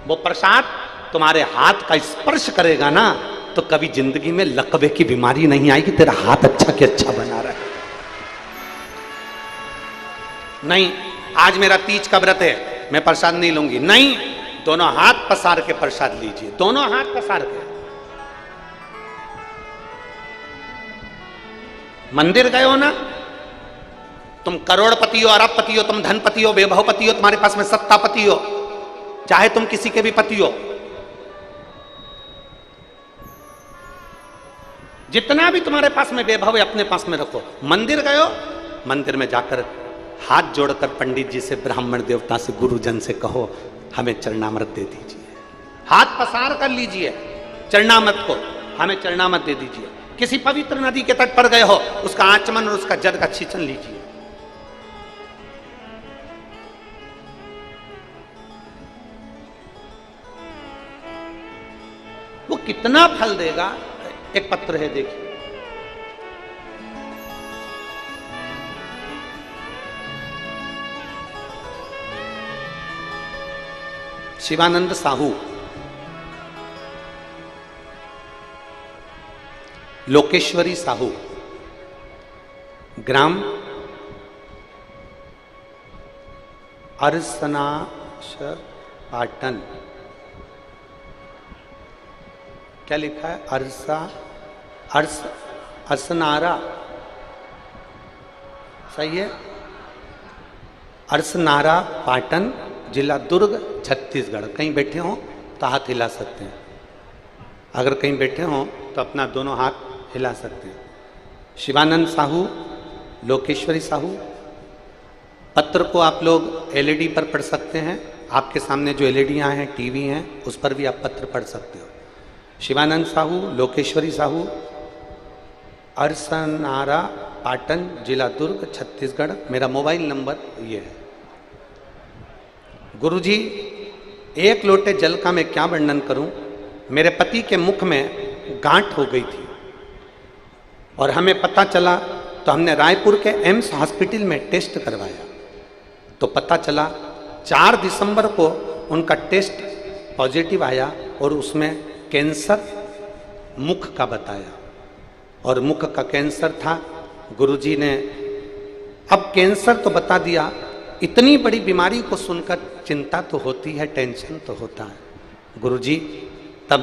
वो प्रसाद तुम्हारे हाथ का स्पर्श करेगा ना, तो कभी जिंदगी में लकवे की बीमारी नहीं आएगी, तेरा हाथ अच्छा के अच्छा बना रहा है। नहीं, आज मेरा तीज का व्रत है, मैं प्रसाद नहीं लूंगी। नहीं, दोनों हाथ पसार के प्रसाद लीजिए, दोनों हाथ पसार के। मंदिर गए हो ना, तुम करोड़पति हो, अरबपति हो, तुम धनपति हो, वैभवपति हो, तुम्हारे पास में सत्तापति हो, चाहे तुम किसी के भी पति हो, जितना भी तुम्हारे पास में वैभव है अपने पास में रखो। मंदिर गए हो, मंदिर में जाकर हाथ जोड़कर पंडित जी से, ब्राह्मण देवता से, गुरुजन से कहो हमें चरणामृत दे दीजिए। हाथ पसार कर लीजिए चरणामृत को, हमें चरणामृत दे दीजिए। किसी पवित्र नदी के तट पर गए हो, उसका आचमन और उसका जल का छींचन लीजिए। वो कितना फल देगा। एक पत्र है, देखिए, शिवानंद साहू, लोकेश्वरी साहू, ग्राम अरसनाशर पाटन। क्या लिखा है? अरसनारा, सही है? अरसनारा पाटन, जिला दुर्ग, छत्तीसगढ़। कहीं बैठे हो तो हाथ हिला सकते हैं। अगर कहीं बैठे हो तो अपना दोनों हाथ हिला सकते हैं। शिवानंद साहू, लोकेश्वरी साहू। पत्र को आप लोग एलईडी पर पढ़ सकते हैं। आपके सामने जो एलईडियाँ हैं, टीवी हैं, उस पर भी आप पत्र पढ़ सकते हो। शिवानंद साहू, लोकेश्वरी साहू, अरसनारा पाटन, जिला दुर्ग, छत्तीसगढ़। मेरा मोबाइल नंबर ये है। गुरुजी, एक लोटे जल का मैं क्या वर्णन करूं। मेरे पति के मुख में गांठ हो गई थी और हमें पता चला तो हमने रायपुर के एम्स हॉस्पिटल में टेस्ट करवाया तो पता चला 4 दिसंबर को उनका टेस्ट पॉजिटिव आया और उसमें कैंसर मुख का बताया और मुख का कैंसर था। गुरुजी ने अब कैंसर तो बता दिया, इतनी बड़ी बीमारी को सुनकर चिंता तो होती है, टेंशन तो होता है। गुरुजी, तब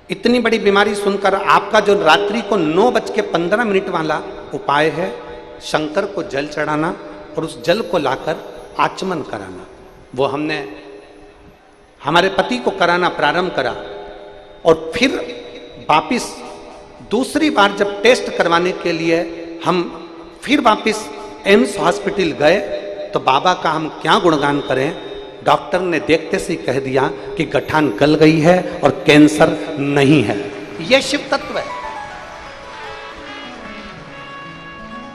इतनी बड़ी बीमारी सुनकर आपका जो रात्रि को 9:15 वाला उपाय है, शंकर को जल चढ़ाना और उस जल को लाकर आचमन कराना, वो हमने हमारे पति को कराना प्रारंभ करा। और फिर वापिस दूसरी बार जब टेस्ट करवाने के लिए हम फिर वापिस एम्स हॉस्पिटल गए तो बाबा का हम क्या गुणगान करें। डॉक्टर ने देखते से ही कह दिया कि गठान गल गई है और कैंसर नहीं है। यह शिव तत्व है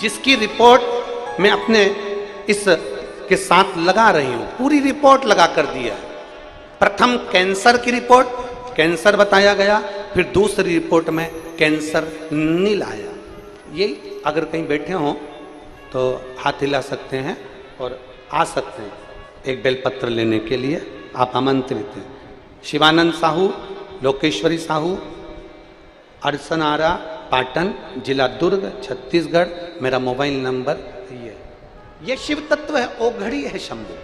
जिसकी रिपोर्ट मैं अपने इस के साथ लगा रही हूं। पूरी रिपोर्ट लगा कर दी है। प्रथम कैंसर की रिपोर्ट, कैंसर बताया गया, फिर दूसरी रिपोर्ट में कैंसर नील आया। ये अगर कहीं बैठे हों तो हाथ हिला सकते हैं और आ सकते हैं एक बेलपत्र लेने के लिए, आप आमंत्रित हैं। शिवानंद साहू, लोकेश्वरी साहू, अरसनारा पाटन, जिला दुर्ग, छत्तीसगढ़। मेरा मोबाइल नंबर ये शिव तत्व है, ओघड़ी है शंभु।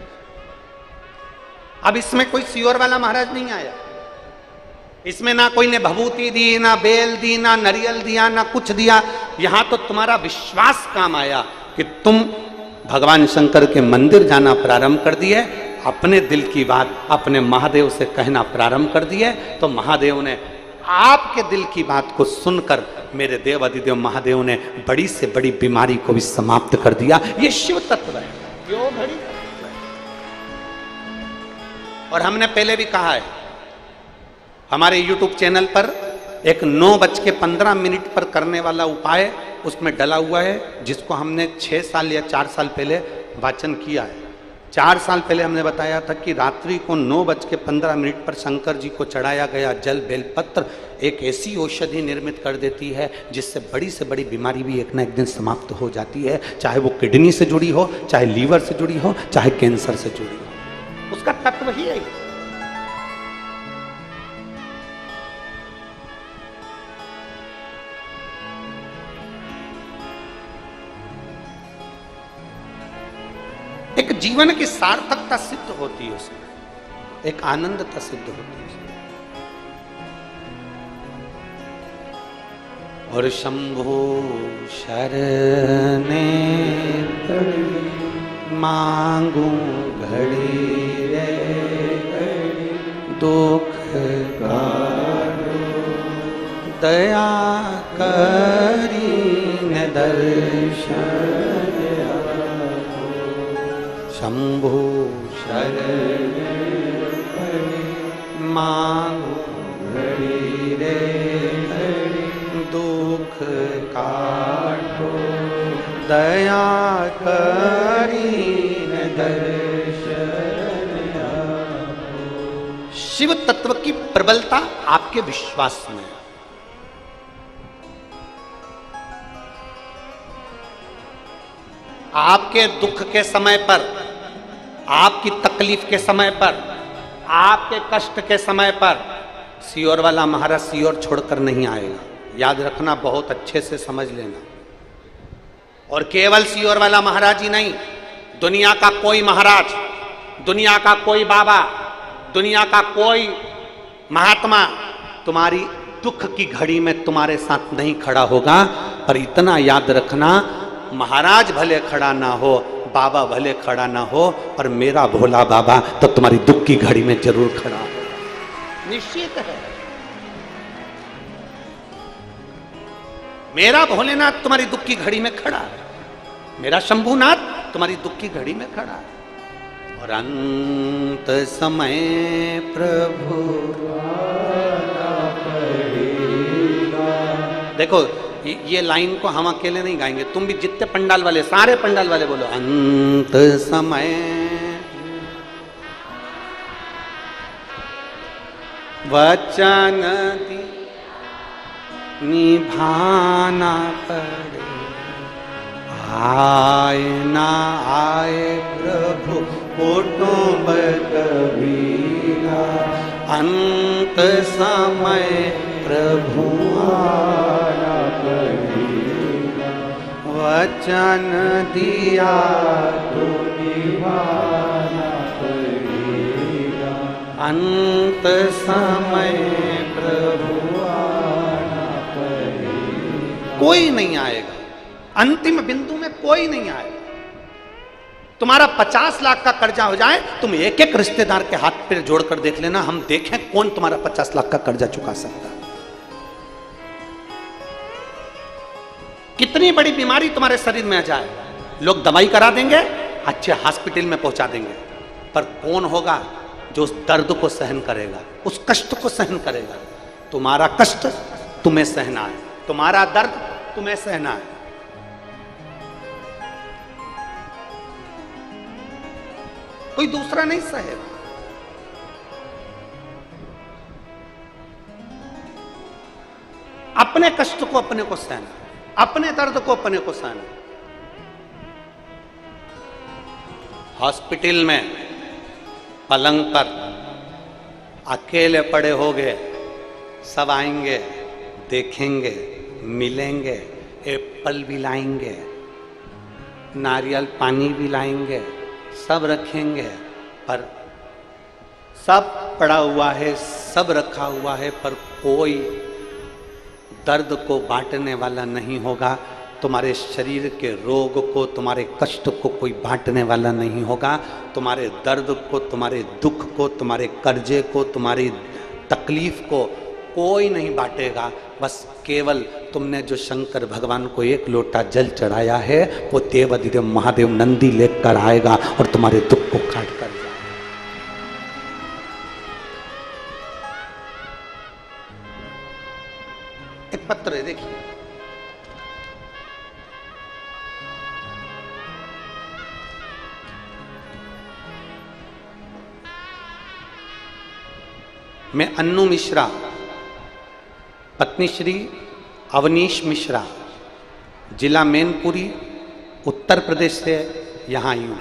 अब इसमें कोई सियोर वाला महाराज नहीं आया, इसमें ना कोई ने भभूति दी, ना बेल दी, ना नरियल दिया, ना कुछ दिया। यहां तो तुम्हारा विश्वास काम आया कि तुम भगवान शंकर के मंदिर जाना प्रारंभ कर दिए, अपने दिल की बात अपने महादेव से कहना प्रारंभ कर दिए, तो महादेव ने आपके दिल की बात को सुनकर मेरे देव अधिदेव महादेव ने बड़ी से बड़ी बीमारी को भी समाप्त कर दिया। ये शिव तत्व है, यो घड़ी तत्व है। और हमने पहले भी कहा है, हमारे YouTube चैनल पर एक 9:15 पर करने वाला उपाय उसमें डला हुआ है, जिसको हमने 6 साल या 4 साल पहले वाचन किया है। 4 साल पहले हमने बताया था कि रात्रि को 9:15 पर शंकर जी को चढ़ाया गया जल बेलपत्र एक ऐसी औषधि निर्मित कर देती है जिससे बड़ी से बड़ी बीमारी भी एक ना एक दिन समाप्त हो जाती है, चाहे वो किडनी से जुड़ी हो, चाहे लीवर से जुड़ी हो, चाहे कैंसर से जुड़ी हो। उसका तत्व ही है। एक जीवन की सार्थकता सिद्ध होती है उसमें, एक आनंदता सिद्ध होती है उसमें। और शंभो शरणे मांगू घड़ी रे दुख काटो दया करी न दर्शन शंभो शरण मांगो घड़ी रे दुख काटो दया करी दर्शन आपो। शिव तत्व की प्रबलता आपके विश्वास में। आपके दुख के समय पर, आपकी तकलीफ के समय पर आपके कष्ट के समय पर सीहोर वाला महाराज सीहोर छोड़कर नहीं आएगा। याद रखना, बहुत अच्छे से समझ लेना। और केवल सीहोर वाला महाराज ही नहीं, दुनिया का कोई महाराज, दुनिया का कोई बाबा, दुनिया का कोई महात्मा तुम्हारी दुख की घड़ी में तुम्हारे साथ नहीं खड़ा होगा। पर इतना याद रखना, महाराज भले खड़ा ना हो, बाबा भले खड़ा ना हो, पर मेरा भोला बाबा तो तुम्हारी दुख की घड़ी में जरूर खड़ा होगा, निश्चित है। मेरा भोलेनाथ तुम्हारी दुख की घड़ी में खड़ा है, मेरा शंभुनाथ तुम्हारी दुख की घड़ी में खड़ा है। और अंत समय प्रभु देखो, ये लाइन को हम अकेले नहीं गाएंगे, तुम भी जितने पंडाल वाले, सारे पंडाल वाले बोलो, अंत समय वचन निभाना पड़े, आए ना आए प्रभु कुटुंब कबीरा, अंत समय प्रभु आना पड़ेगा, वचन दिया तो निभाना पड़ेगा, अंत समय प्रभु आना पड़ेगा। कोई नहीं आएगा, अंतिम बिंदु में कोई नहीं आएगा। तुम्हारा 50 लाख का कर्जा हो जाए, तुम एक एक रिश्तेदार के हाथ पैर जोड़कर देख लेना, हम देखें कौन तुम्हारा 50 लाख का कर्जा चुका सकता है। कितनी बड़ी बीमारी तुम्हारे शरीर में आ जाए, लोग दवाई करा देंगे, अच्छे हॉस्पिटल में पहुंचा देंगे, पर कौन होगा जो उस दर्द को सहन करेगा, उस कष्ट को सहन करेगा? तुम्हारा कष्ट तुम्हें सहना है, तुम्हारा दर्द तुम्हें सहना है। कोई दूसरा नहीं सहेगा। अपने कष्ट को अपने को सहना, अपने दर्द को अपने को सहना। हॉस्पिटल में पलंग पर अकेले पड़े होगे, सब आएंगे, देखेंगे, मिलेंगे, एप्पल भी लाएंगे, नारियल पानी भी लाएंगे, सब रखेंगे, पर सब पड़ा हुआ है, सब रखा हुआ है, पर कोई दर्द को बांटने वाला नहीं होगा। तुम्हारे शरीर के रोग को, तुम्हारे कष्ट को कोई बांटने वाला नहीं होगा। तुम्हारे दर्द को, तुम्हारे दुख को, तुम्हारे कर्जे को, तुम्हारी तकलीफ को कोई नहीं बांटेगा। बस केवल तुमने जो शंकर भगवान को एक लोटा जल चढ़ाया है, वो देवाधिदेव महादेव नंदी लेकर आएगा और तुम्हारे दुख को काट कर जाएगा। एक पत्र है, देखिए, मैं अन्नू मिश्रा, पत्नी श्री अवनीश मिश्रा, जिला मैनपुरी, उत्तर प्रदेश से यहाँ आई हूँ।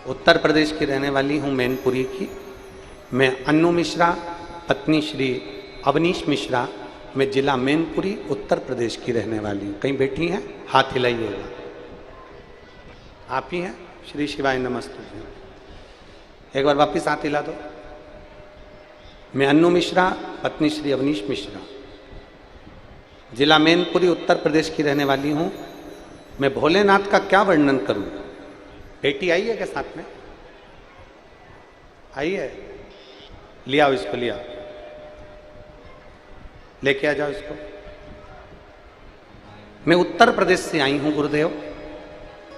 उत्तर प्रदेश की रहने वाली हूँ, मैनपुरी की। मैं अन्नू मिश्रा, पत्नी श्री अवनीश मिश्रा, मैं जिला मैनपुरी, उत्तर प्रदेश की रहने वाली हूँ। कहीं बैठी हैं? हाथ हिलाइएगा। आप ही हैं? श्री शिवाय नमस्तुभ्यं। एक बार वापिस हाथ हिला दो। मैं अन्नू मिश्रा, पत्नी श्री अवनीश मिश्रा, जिला मैनपुरी, उत्तर प्रदेश की रहने वाली हूँ। मैं भोलेनाथ का क्या वर्णन करूँ? बेटी आई है क्या साथ में? आई है? लिया आओ इसको, लिया, लेके आ जाओ इसको। मैं उत्तर प्रदेश से आई हूँ गुरुदेव।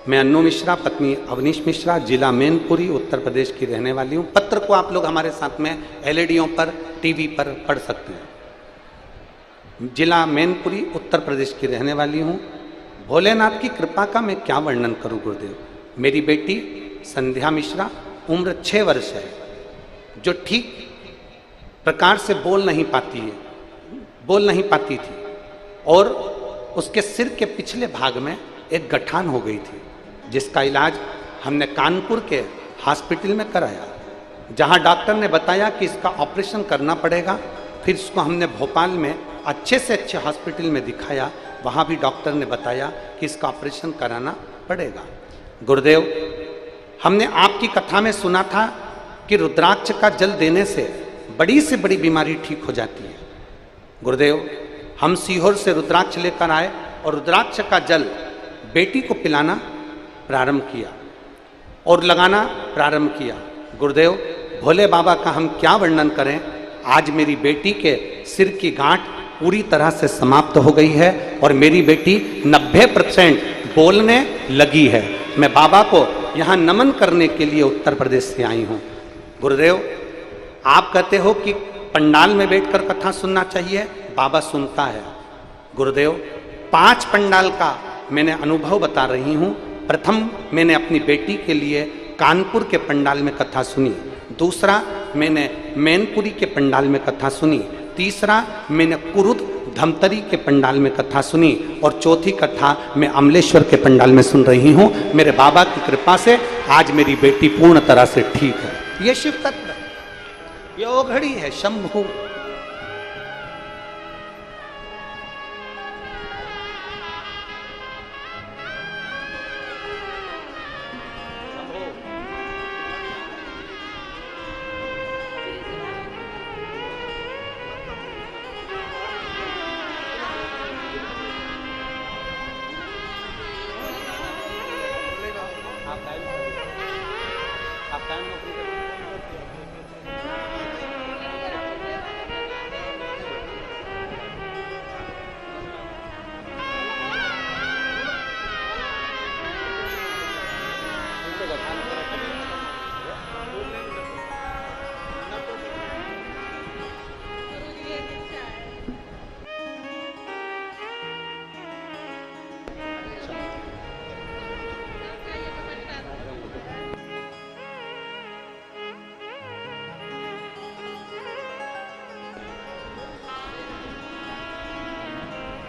मैं अन्नू मिश्रा, पत्नी अवनीश मिश्रा, जिला मैनपुरी, उत्तर प्रदेश की रहने वाली हूँ। पत्र को आप लोग हमारे साथ में एलईडीओं पर, टीवी पर पढ़ सकते हैं। जिला मैनपुरी, उत्तर प्रदेश की रहने वाली हूँ। भोलेनाथ की कृपा का मैं क्या वर्णन करूँ गुरुदेव। मेरी बेटी संध्या मिश्रा, उम्र 6 वर्ष है, जो ठीक प्रकार से बोल नहीं पाती थी, और उसके सिर के पिछले भाग में एक गठान हो गई थी, जिसका इलाज हमने कानपुर के हॉस्पिटल में कराया। जहाँ डॉक्टर ने बताया कि इसका ऑपरेशन करना पड़ेगा। फिर इसको हमने भोपाल में अच्छे से अच्छे हॉस्पिटल में दिखाया, वहाँ भी डॉक्टर ने बताया कि इसका ऑपरेशन कराना पड़ेगा। गुरुदेव, हमने आपकी कथा में सुना था कि रुद्राक्ष का जल देने से बड़ी से बड़ी बीमारी ठीक हो जाती है। गुरुदेव, हम सीहोर से रुद्राक्ष लेकर आए और रुद्राक्ष का जल बेटी को पिलाना प्रारंभ किया और लगाना प्रारंभ किया। गुरुदेव, भोले बाबा का हम क्या वर्णन करें। आज मेरी बेटी के सिर की गांठ पूरी तरह से समाप्त हो गई है और मेरी बेटी 90% बोलने लगी है। मैं बाबा को यहाँ नमन करने के लिए उत्तर प्रदेश से आई हूँ। गुरुदेव, आप कहते हो कि पंडाल में बैठकर कथा सुनना चाहिए, बाबा सुनता है। गुरुदेव, 5 पंडाल का मैंने अनुभव बता रही हूँ। प्रथम मैंने अपनी बेटी के लिए कानपुर के पंडाल में कथा सुनी, दूसरा मैंने मैनपुरी के पंडाल में कथा सुनी, तीसरा मैंने कुरुद धमतरी के पंडाल में कथा सुनी और चौथी कथा मैं अमलेश्वर के पंडाल में सुन रही हूँ। मेरे बाबा की कृपा से आज मेरी बेटी पूर्ण तरह से ठीक है। ये शिव तत्व है, ये ओघड़ी है, शंभु।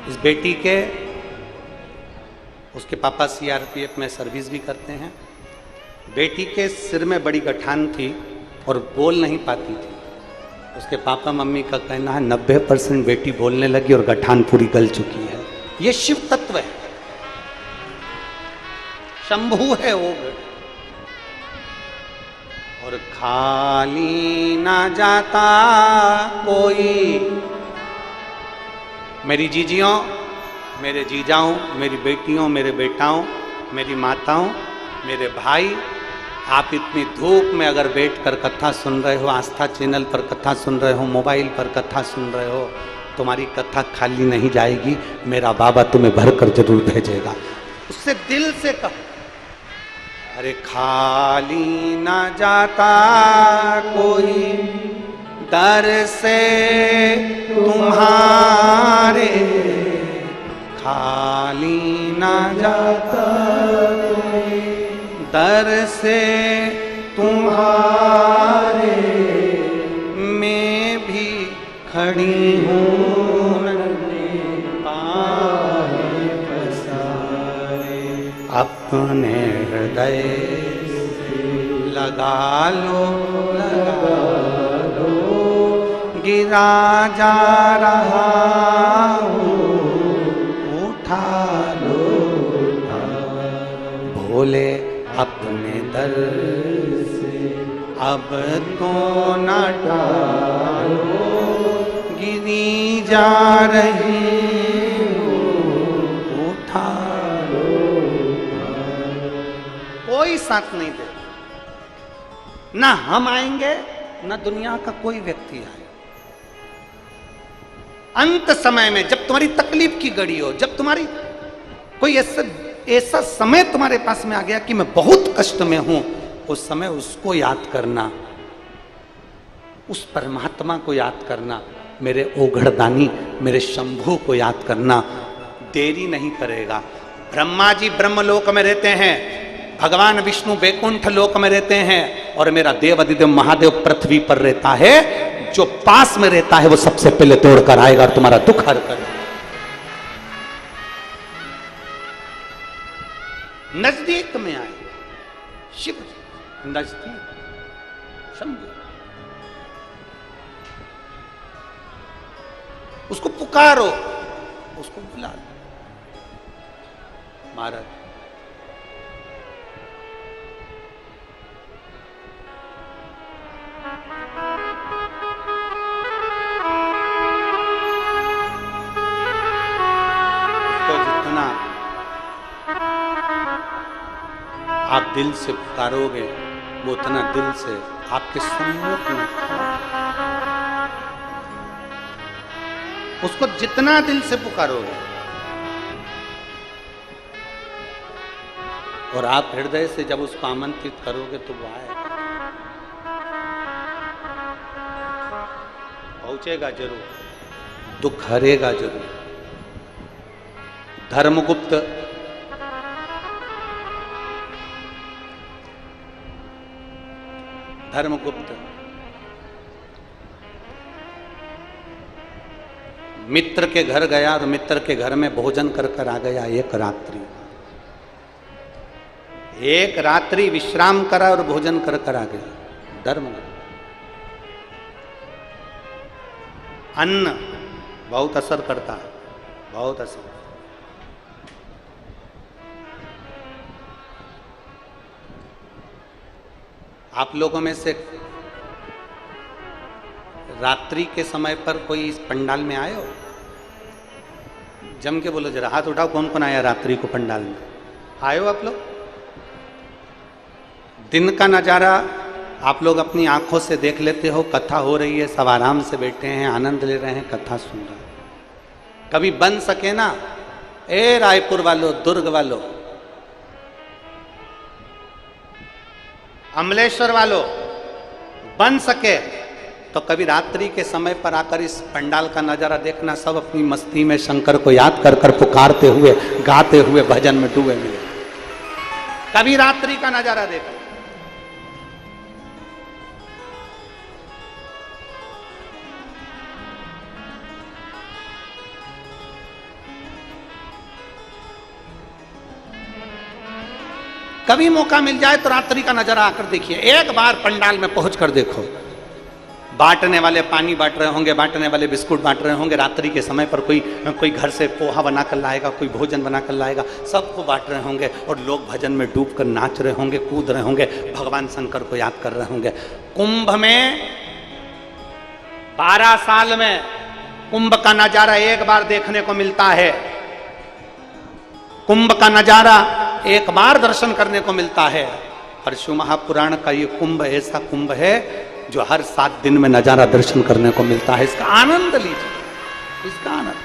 इस बेटी के, उसके पापा सीआरपीएफ में सर्विस भी करते हैं। बेटी के सिर में बड़ी गठान थी और बोल नहीं पाती थी। उसके पापा मम्मी का कहना है 90% बेटी बोलने लगी और गठान पूरी गल चुकी है। ये शिव तत्व है, शंभु है वो। और खाली ना जाता कोई, मेरी जीजियों, मेरे जीजाओं, मेरी बेटियों, मेरे बेटाओं, मेरी माताओं, मेरे भाई, आप इतनी धूप में अगर बैठकर कथा सुन रहे हो, आस्था चैनल पर कथा सुन रहे हो, मोबाइल पर कथा सुन रहे हो, तुम्हारी कथा खाली नहीं जाएगी। मेरा बाबा तुम्हें भरकर जरूर भेजेगा। उससे दिल से कहो, अरे खाली ना जाता कोई दर से तुम्हारे, खाली ना जाता कोई दर से तुम्हारे, मैं भी खड़ी हूँ पाए पसारे, अपने हृदय लगा लो, लगा लो, गिरा जा रहा हूँ, उठा लो, भोले अपने दर से अब तो न टालो, गिरी जा रही हूँ, उठा लो। कोई साथ नहीं दे, ना हम आएंगे ना दुनिया का कोई व्यक्ति आए। अंत समय में जब तुम्हारी तकलीफ की घड़ी हो, जब तुम्हारी कोई ऐसा समय तुम्हारे पास में आ गया कि मैं बहुत कष्ट में हूं, उस समय उसको याद करना, उस परमात्मा को याद करना, मेरे ओघड़दानी, मेरे शंभू को याद करना। देरी नहीं करेगा। ब्रह्मा जी ब्रह्मलोक में रहते हैं, भगवान विष्णु वैकुंठ लोक में रहते हैं और मेरा देव अधिदेव महादेव पृथ्वी पर रहता है। जो पास में रहता है वो सबसे पहले तोड़ कर आएगा और तुम्हारा दुख हर कर। नजदीक में आए शिव, नजदीक समझो, उसको पुकारो, उसको बुला लो। महाराज उसको जितना आप दिल से पुकारोगे वो उतना दिल से आपके सम्मुख में खड़ा। उसको जितना दिल से पुकारोगे और आप हृदय से जब उसको आमंत्रित करोगे तो वो आएगा, पहुंचेगा जरूर, दुख हरेगा जरूर। धर्मगुप्त मित्र के घर गया और मित्र के घर में भोजन कर कर आ गया एक रात्रि विश्राम करा और भोजन कर कर आ गया। धर्म, अन्न बहुत असर करता है, बहुत असर। आप लोगों में से रात्रि के समय पर कोई इस पंडाल में आए हो? जम के बोलो जरा, हाथ उठाओ, कौन कौन आया रात्रि को पंडाल में? आए हो आप लोग? दिन का नज़ारा आप लोग अपनी आंखों से देख लेते हो, कथा हो रही है, सब आराम से बैठे हैं, आनंद ले रहे हैं, कथा सुन रहे हैं। कभी बन सके ना, ए रायपुर वालों, दुर्ग वालों, अमलेश्वर वालों, बन सके तो कभी रात्रि के समय पर आकर इस पंडाल का नजारा देखना। सब अपनी मस्ती में शंकर को याद कर कर पुकारते हुए, गाते हुए भजन में डूबे मिले। कभी रात्रि का नजारा देखा। कभी मौका मिल जाए तो रात्रि का नजारा आकर देखिए, एक बार पंडाल में पहुंच कर देखो। बांटने वाले पानी बांट रहे होंगे, बांटने वाले बिस्कुट बांट रहे होंगे। रात्रि के समय पर कोई घर से पोहा बना कर लाएगा, कोई भोजन बना कर लाएगा, सबको बांट रहे होंगे और लोग भजन में डूब कर नाच रहे होंगे, कूद रहे होंगे, भगवान शंकर को याद कर रहे होंगे। कुंभ में 12 साल में कुंभ का नजारा एक बार देखने को मिलता है। कुंभ का नजारा एक बार दर्शन करने को मिलता है। और शिव महापुराण का ये कुंभ ऐसा कुंभ है जो हर 7 दिन में नजारा दर्शन करने को मिलता है। इसका आनंद लीजिए, इसका आनंद।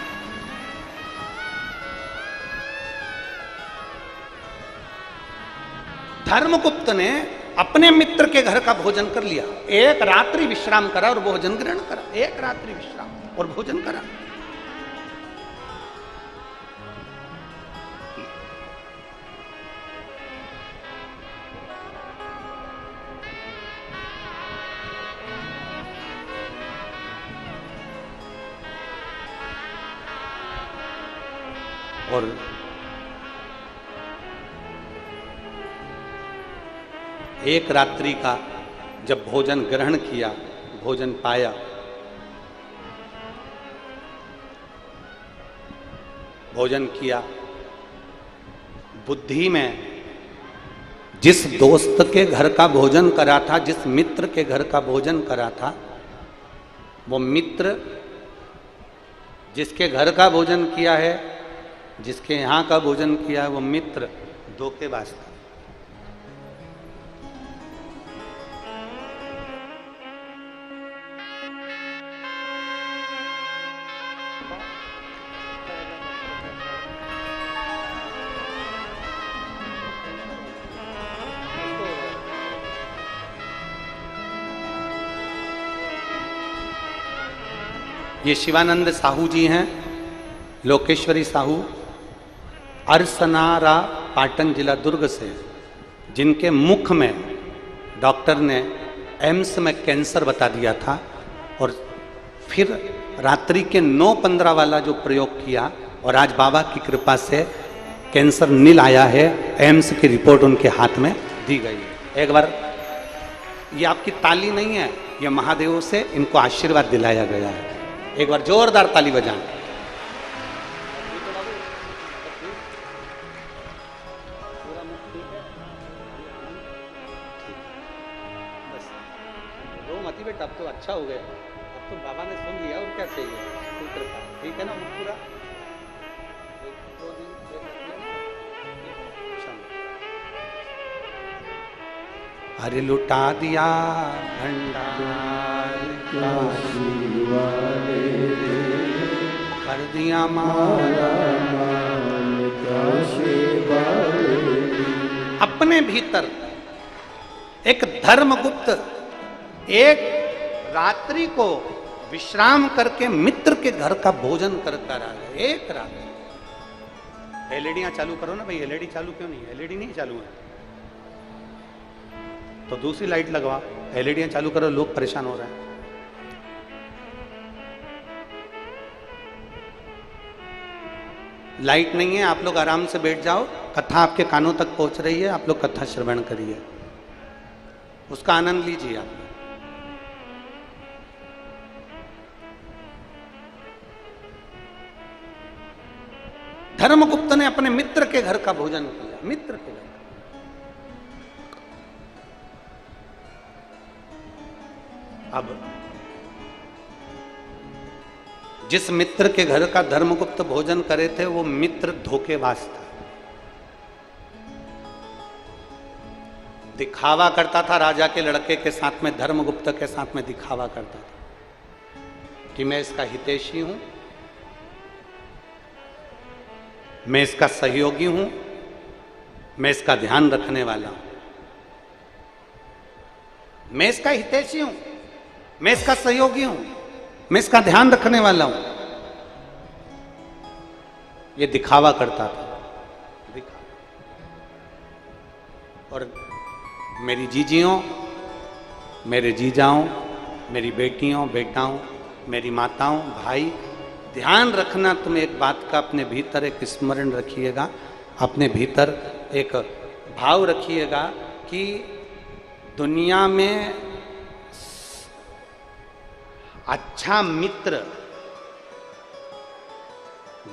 धर्मगुप्त ने अपने मित्र के घर का भोजन कर लिया, एक रात्रि विश्राम करा और भोजन ग्रहण करा। एक रात्रि विश्राम और भोजन करा। और एक रात्रि का जब भोजन ग्रहण किया, भोजन पाया, भोजन किया, बुद्धि में जिस दोस्त के घर का भोजन करा था, जिस मित्र के घर का भोजन करा था, वो मित्र जिसके घर का भोजन किया है, जिसके यहाँ का भोजन किया है, वो मित्र धोखेबाज था। ये शिवानंद साहू जी हैं, लोकेश्वरी साहू, अरसनारा, पाटन जिला दुर्ग से, जिनके मुख में डॉक्टर ने एम्स में कैंसर बता दिया था और फिर रात्रि के 9:15 वाला जो प्रयोग किया और आज बाबा की कृपा से कैंसर नील आया है। एम्स की रिपोर्ट उनके हाथ में दी गई है। एक बार ये आपकी ताली नहीं है, ये महादेव से इनको आशीर्वाद दिलाया गया है। एक बार जोरदार ताली बजाएं। मती बेटा, अब तो अच्छा हो गया, अब तो बाबा ने सुन लिया, और क्या चाहिए, ठीक है ना पूरा। अरे लुटा दिया भंडार कर दिया मारा अपने भीतर एक धर्मगुप्त एक रात्रि को विश्राम करके मित्र के घर का भोजन कर कर आ गए। एक रात एलईडियां चालू करो ना भाई, एलईडी चालू क्यों नहीं, एलईडी नहीं चालू है तो दूसरी लाइट लगवा, एलईडियां चालू करो, लोग परेशान हो रहे हैं। लाइट नहीं है, आप लोग आराम से बैठ जाओ, कथा आपके कानों तक पहुंच रही है, आप लोग कथा श्रवण करिए, उसका आनंद लीजिए आप। धर्मगुप्त ने अपने मित्र के घर का भोजन किया, मित्र के घर का। अब जिस मित्र के घर का धर्मगुप्त भोजन करे थे वो मित्र धोखेबाज था, दिखावा करता था राजा के लड़के के साथ में, धर्मगुप्त के साथ में दिखावा करता था कि मैं इसका हितैषी हूं, मैं इसका सहयोगी हूं, मैं इसका ध्यान रखने वाला हूं, मैं इसका हितैषी हूं, मैं इसका सहयोगी हूं, मैं इसका ध्यान रखने वाला हूं। ये दिखावा करता था, और मेरी जीजियों, मेरे जीजाओं, मेरी बेटियों बेटाओं, मेरी माताओं भाई, ध्यान रखना, तुम एक बात का अपने भीतर एक स्मरण रखिएगा, अपने भीतर एक भाव रखिएगा कि दुनिया में अच्छा मित्र,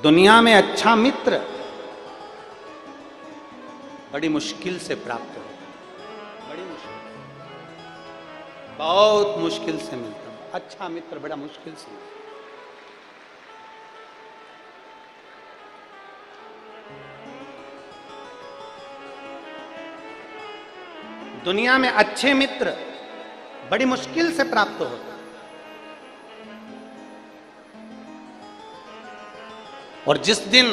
दुनिया में अच्छा मित्र बड़ी मुश्किल से प्राप्त हो, बड़ी मुश्किल, बहुत मुश्किल से मिलता है अच्छा मित्र, बड़ा मुश्किल से मिलता। दुनिया में अच्छे मित्र बड़ी मुश्किल से प्राप्त होते, और जिस दिन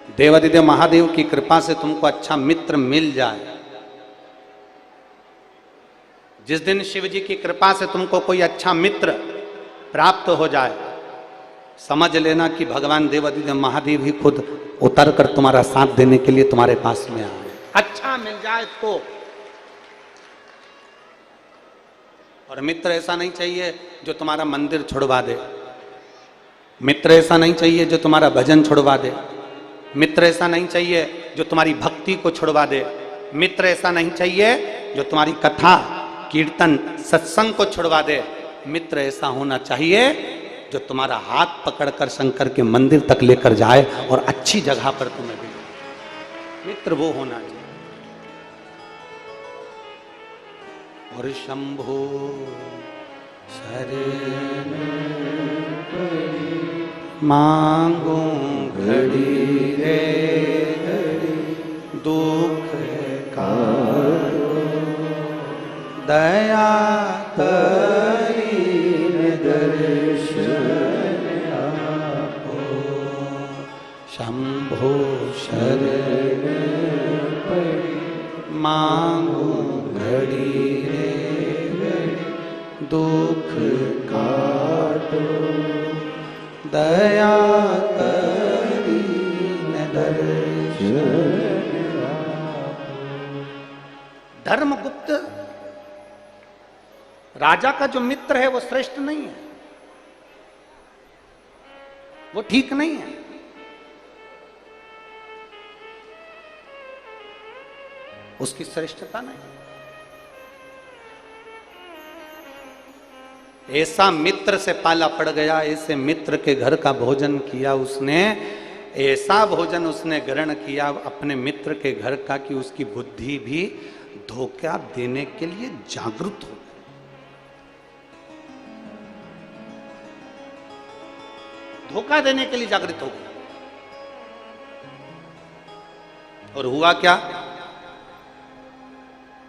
देवादिदेव महादेव की कृपा से तुमको अच्छा मित्र मिल जाए, जिस दिन शिव जी की कृपा से तुमको कोई अच्छा मित्र प्राप्त हो जाए, समझ लेना कि भगवान देवादिदेव महादेव ही खुद उतर कर तुम्हारा साथ देने के लिए तुम्हारे पास में आए। अच्छा मिल जाए तो। और मित्र ऐसा नहीं चाहिए जो तुम्हारा मंदिर छुड़वा दे, मित्र ऐसा नहीं चाहिए जो तुम्हारा भजन छुड़वा दे, मित्र ऐसा नहीं चाहिए जो तुम्हारी भक्ति को छुड़वा दे, मित्र ऐसा नहीं चाहिए जो तुम्हारी कथा कीर्तन सत्संग को छुड़वा दे। मित्र ऐसा होना चाहिए जो तुम्हारा हाथ पकड़कर शंकर के मंदिर तक लेकर जाए और अच्छी जगह पर तुम्हें भी। मित्र वो होना चाहिए। और शंभो शरण मांगू घड़ी रे घड़ी दुख का दया करीन दर्शन आपो। शंभो शरण मांगू घड़ी रे घड़ी दुख काटो दया करीन दर्शन आपो। धर्मगुप्त राजा का जो मित्र है वो श्रेष्ठ नहीं है, वो ठीक नहीं है। उसकी श्रेष्ठता नहीं। ऐसा मित्र से पाला पड़ गया, ऐसे मित्र के घर का भोजन किया उसने, ऐसा भोजन उसने ग्रहण किया अपने मित्र के घर का कि उसकी बुद्धि भी धोखा देने के लिए जागरूक हो गई। धोखा देने के लिए जागृत हो गई। और हुआ क्या?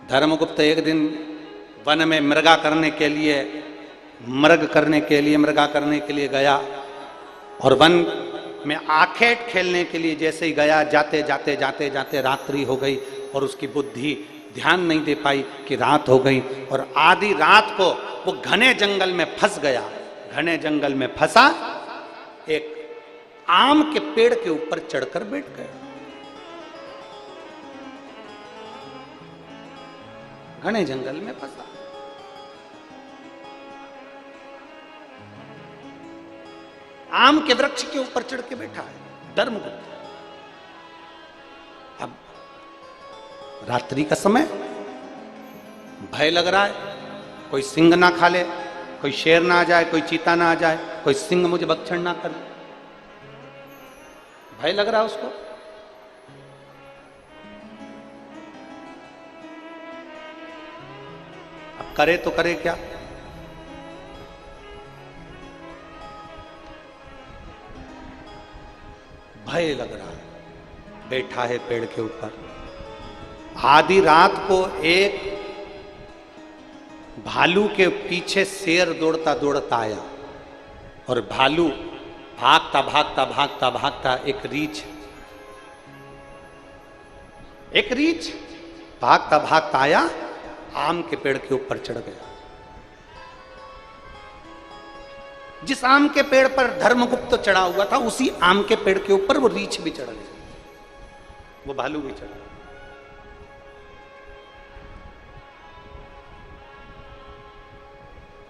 धर्मगुप्त एक दिन वन में मृगा करने के लिए गया, और वन में आखेट खेलने के लिए जैसे ही गया, जाते जाते जाते जाते रात्रि हो गई और उसकी बुद्धि ध्यान नहीं दे पाई कि रात हो गई, और आधी रात को वो घने जंगल में फंस गया। घने जंगल में फंसा, एक आम के पेड़ के ऊपर चढ़कर बैठ गया। घने जंगल में फंसा, आम के वृक्ष के ऊपर चढ़ के बैठा है धर्मगुप्त। अब रात्रि का समय, भय लग रहा है, कोई सिंह ना खा ले, कोई शेर ना आ जाए, कोई चीता ना आ जाए, कोई सिंह मुझे भक्षण ना करे, भय लग रहा है उसको। अब करे तो करे क्या? भय लग रहा है, बैठा है पेड़ के ऊपर। आधी रात को एक भालू के पीछे शेर दौड़ता दौड़ता आया, और भालू भागता भागता भागता भागता एक रीछ भागता भागता आया, आम के पेड़ के ऊपर चढ़ गया। जिस आम के पेड़ पर धर्मगुप्त चढ़ा हुआ था, उसी आम के पेड़ के ऊपर वो रीछ भी चढ़ गया, वो भालू भी चढ़ा।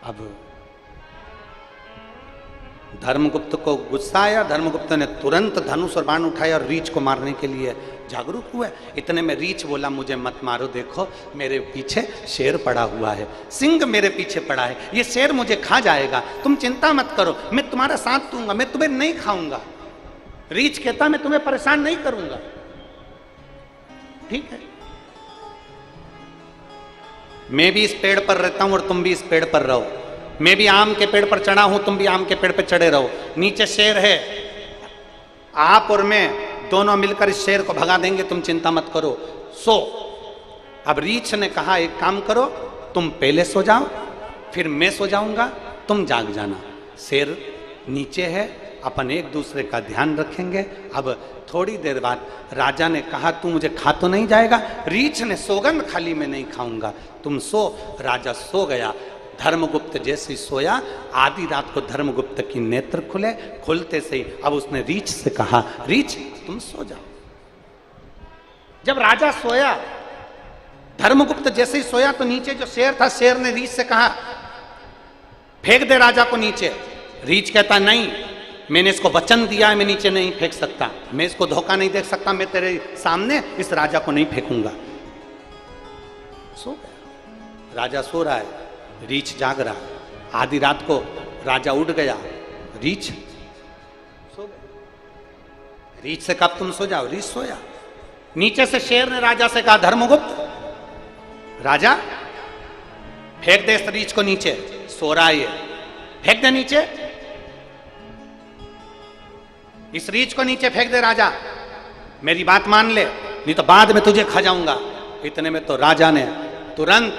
अब धर्मगुप्त को गुस्सा आया। धर्मगुप्त ने तुरंत धनुष और बाण उठाया और रीछ को मारने के लिए जागरूक हुआ। इतने में रीछ बोला, मुझे मत मारो, देखो मेरे पीछे शेर पड़ा हुआ है, सिंह मेरे पीछे पड़ा है, ये शेर मुझे खा जाएगा, तुम चिंता मत करो, मैं तुम्हारा साथ दूंगा, मैं तुम्हें नहीं खाऊंगा। रीछ कहता, मैं तुम्हें परेशान नहीं करूंगा। ठीक है, मैं भी इस पेड़ पर रहता हूं और तुम भी इस पेड़ पर रहो, मैं भी आम के पेड़ पर चढ़ा हूं, तुम भी आम के पेड़ पर चढ़े रहो, नीचे शेर है, आप और मैं दोनों मिलकर इस शेर को भगा देंगे, तुम चिंता मत करो, सो। अब रीछ ने कहा, एक काम करो, तुम पहले सो जाओ, फिर मैं सो जाऊंगा, तुम जाग जाना। शेर नीचे है, अपन एक दूसरे का ध्यान रखेंगे। अब थोड़ी देर बाद राजा ने कहा, तू मुझे खा तो नहीं जाएगा? रीछ ने सौगंध खाली मैं नहीं खाऊंगा, तुम सो। राजा सो गया। धर्मगुप्त जैसे ही सोया, आधी रात को धर्मगुप्त की नेत्र खुले। खुलते से ही अब उसने रीछ से कहा, रीछ तुम सो जाओ। जब राजा सोया, धर्मगुप्त जैसे ही सोया, तो नीचे जो शेर था, शेर ने रीछ से कहा, फेंक दे राजा को नीचे। रीछ कहता, नहीं, मैंने इसको वचन दिया है, मैं नीचे नहीं फेंक सकता, मैं इसको धोखा नहीं दे सकता, मैं तेरे सामने इस राजा को नहीं फेंकूंगा। सो गया। राजा सो रहा है, रीछ जाग रहा। आधी रात को राजा उठ गया, रीछ सो गया। रीछ से कब तुम सो जाओ? रीछ सोया। नीचे से शेर ने राजा से कहा, धर्मगुप्त, राजा फेंक दे इस रीछ को नीचे, सो रहा है ये, फेंक दे नीचे, इस रीछ को नीचे फेंक दे राजा, मेरी बात मान ले, नहीं तो बाद में तुझे खा जाऊंगा। इतने में तो राजा ने तुरंत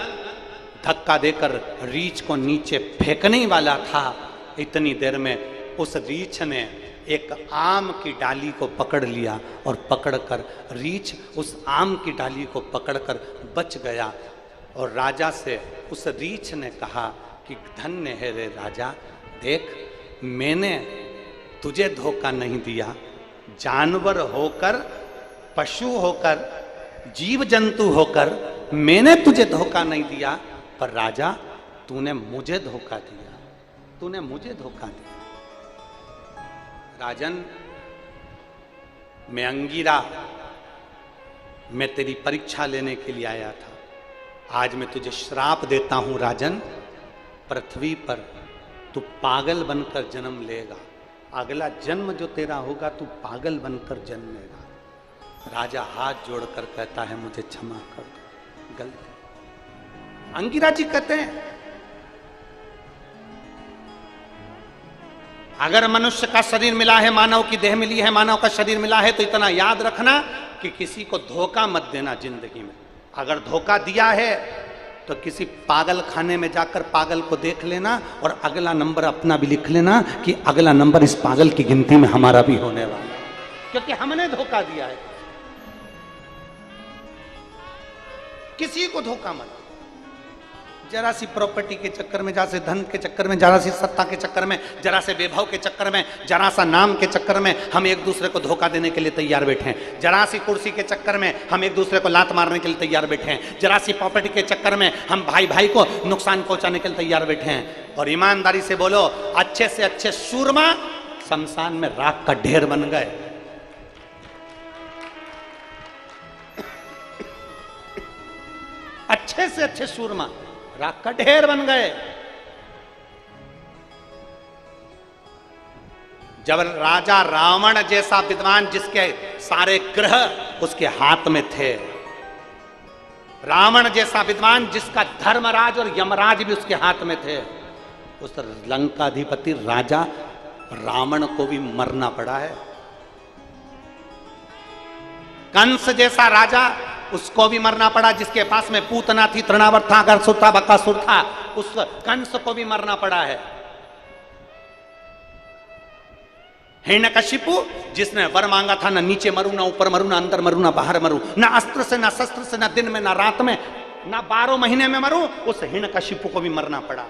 धक्का देकर रीछ को नीचे फेंकने वाला था। इतनी देर में उस रीछ ने एक आम की डाली को पकड़ लिया, और पकड़कर रीछ उस आम की डाली को पकड़कर बच गया। और राजा से उस रीछ ने कहा कि धन्य है रे राजा, देख मैंने तुझे धोखा नहीं दिया, जानवर होकर, पशु होकर, जीव जंतु होकर मैंने तुझे धोखा नहीं दिया, पर राजा तूने मुझे धोखा दिया, तूने मुझे धोखा दिया। राजन, मैं अंगिरा मैं तेरी परीक्षा लेने के लिए आया था। आज मैं तुझे श्राप देता हूं राजन, पृथ्वी पर तू पागल बनकर जन्म लेगा। अगला जन्म जो तेरा होगा तू पागल बनकर जन्मेगा। राजा हाथ जोड़कर कहता है मुझे क्षमा कर दो, गलती। अंगिरा जी कहते हैं अगर मनुष्य का शरीर मिला है, मानव की देह मिली है, मानव का शरीर मिला है, तो इतना याद रखना कि किसी को धोखा मत देना जिंदगी में। अगर धोखा दिया है तो किसी पागल खाने में जाकर पागल को देख लेना और अगला नंबर अपना भी लिख लेना कि अगला नंबर इस पागल की गिनती में हमारा भी होने वाला है, क्योंकि हमने धोखा दिया है। किसी को धोखा मत। जरा सी प्रॉपर्टी के चक्कर में, जरा से धन के चक्कर में, जरा सी सत्ता के चक्कर में, जरा से वैभव के चक्कर में, जरा सा नाम के चक्कर में हम एक दूसरे को धोखा देने के लिए तैयार बैठे हैं। जरा सी कुर्सी के चक्कर में हम एक दूसरे को लात मारने के लिए तैयार बैठे हैं। जरा सी प्रॉपर्टी के चक्कर में हम भाई भाई को नुकसान पहुंचाने के लिए तैयार बैठे हैं। और ईमानदारी से बोलो, अच्छे से अच्छे सूरमा शमशान में राख का ढेर बन गए। अच्छे से अच्छे सूरमा राख का ढेर बन गए। जब राजा रावण जैसा विद्वान, जिसके सारे ग्रह उसके हाथ में थे, रावण जैसा विद्वान जिसका धर्मराज और यमराज भी उसके हाथ में थे, उस लंकाधिपति राजा रावण को भी मरना पड़ा है। कंस जैसा राजा, उसको भी मरना पड़ा, जिसके पास में पूतना थी, तृणावर्त था, अगरसुर था, बकासुर था, उस कंस को भी मरना पड़ा है। हिरण्यकशिपु, जिसने वर मांगा था, ना नीचे मरू, ना ऊपर मरू, ना अंदर मरू, ना बाहर मरू, ना अस्त्र से, ना शस्त्र से, ना दिन में, ना रात में, ना 12 महीने में मरू, उस हिरण्यकशिपु को भी मरना पड़ा।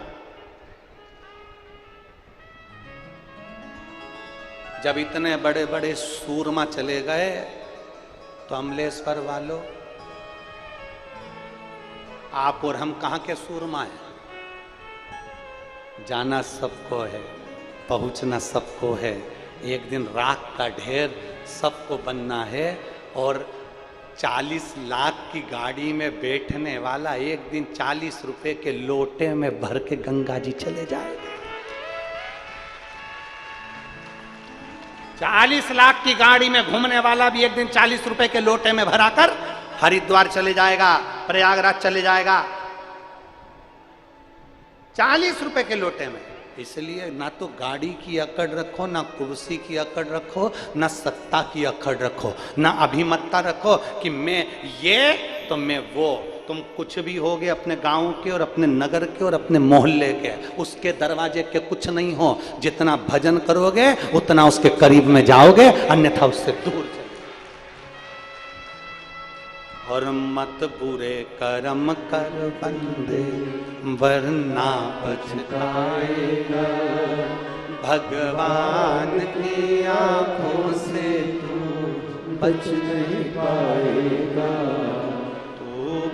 जब इतने बड़े बड़े सूरमा चले गए तो अमलेश्वर वालों, आप और हम कहां के सूरमा हैं? जाना सबको है, पहुंचना सबको है। एक दिन राख का ढेर सबको बनना है। और 40 लाख की गाड़ी में बैठने वाला एक दिन 40 रुपए के लोटे में भर के गंगा जी चले जाएगा। 40 लाख की गाड़ी में घूमने वाला भी एक दिन 40 रुपए के लोटे में भराकर हरिद्वार चले जाएगा, प्रयागराज चले जाएगा, 40 रुपए के लोटे में। इसलिए ना तो गाड़ी की अकड़ रखो, ना कुर्सी की अकड़ रखो, ना सत्ता की अकड़ रखो, ना अभिमतता रखो कि मैं ये तो मैं वो। तुम कुछ भी होगे अपने गांव के और अपने नगर के और अपने मोहल्ले के, उसके दरवाजे के कुछ नहीं हो। जितना भजन करोगे उतना उसके करीब में जाओगे, अन्यथा उससे दूर चले। और मत बुरे कर्म कर बंदे, वरना पछताएगा। भगवान की आंखों से तू बच नहीं पाएगा,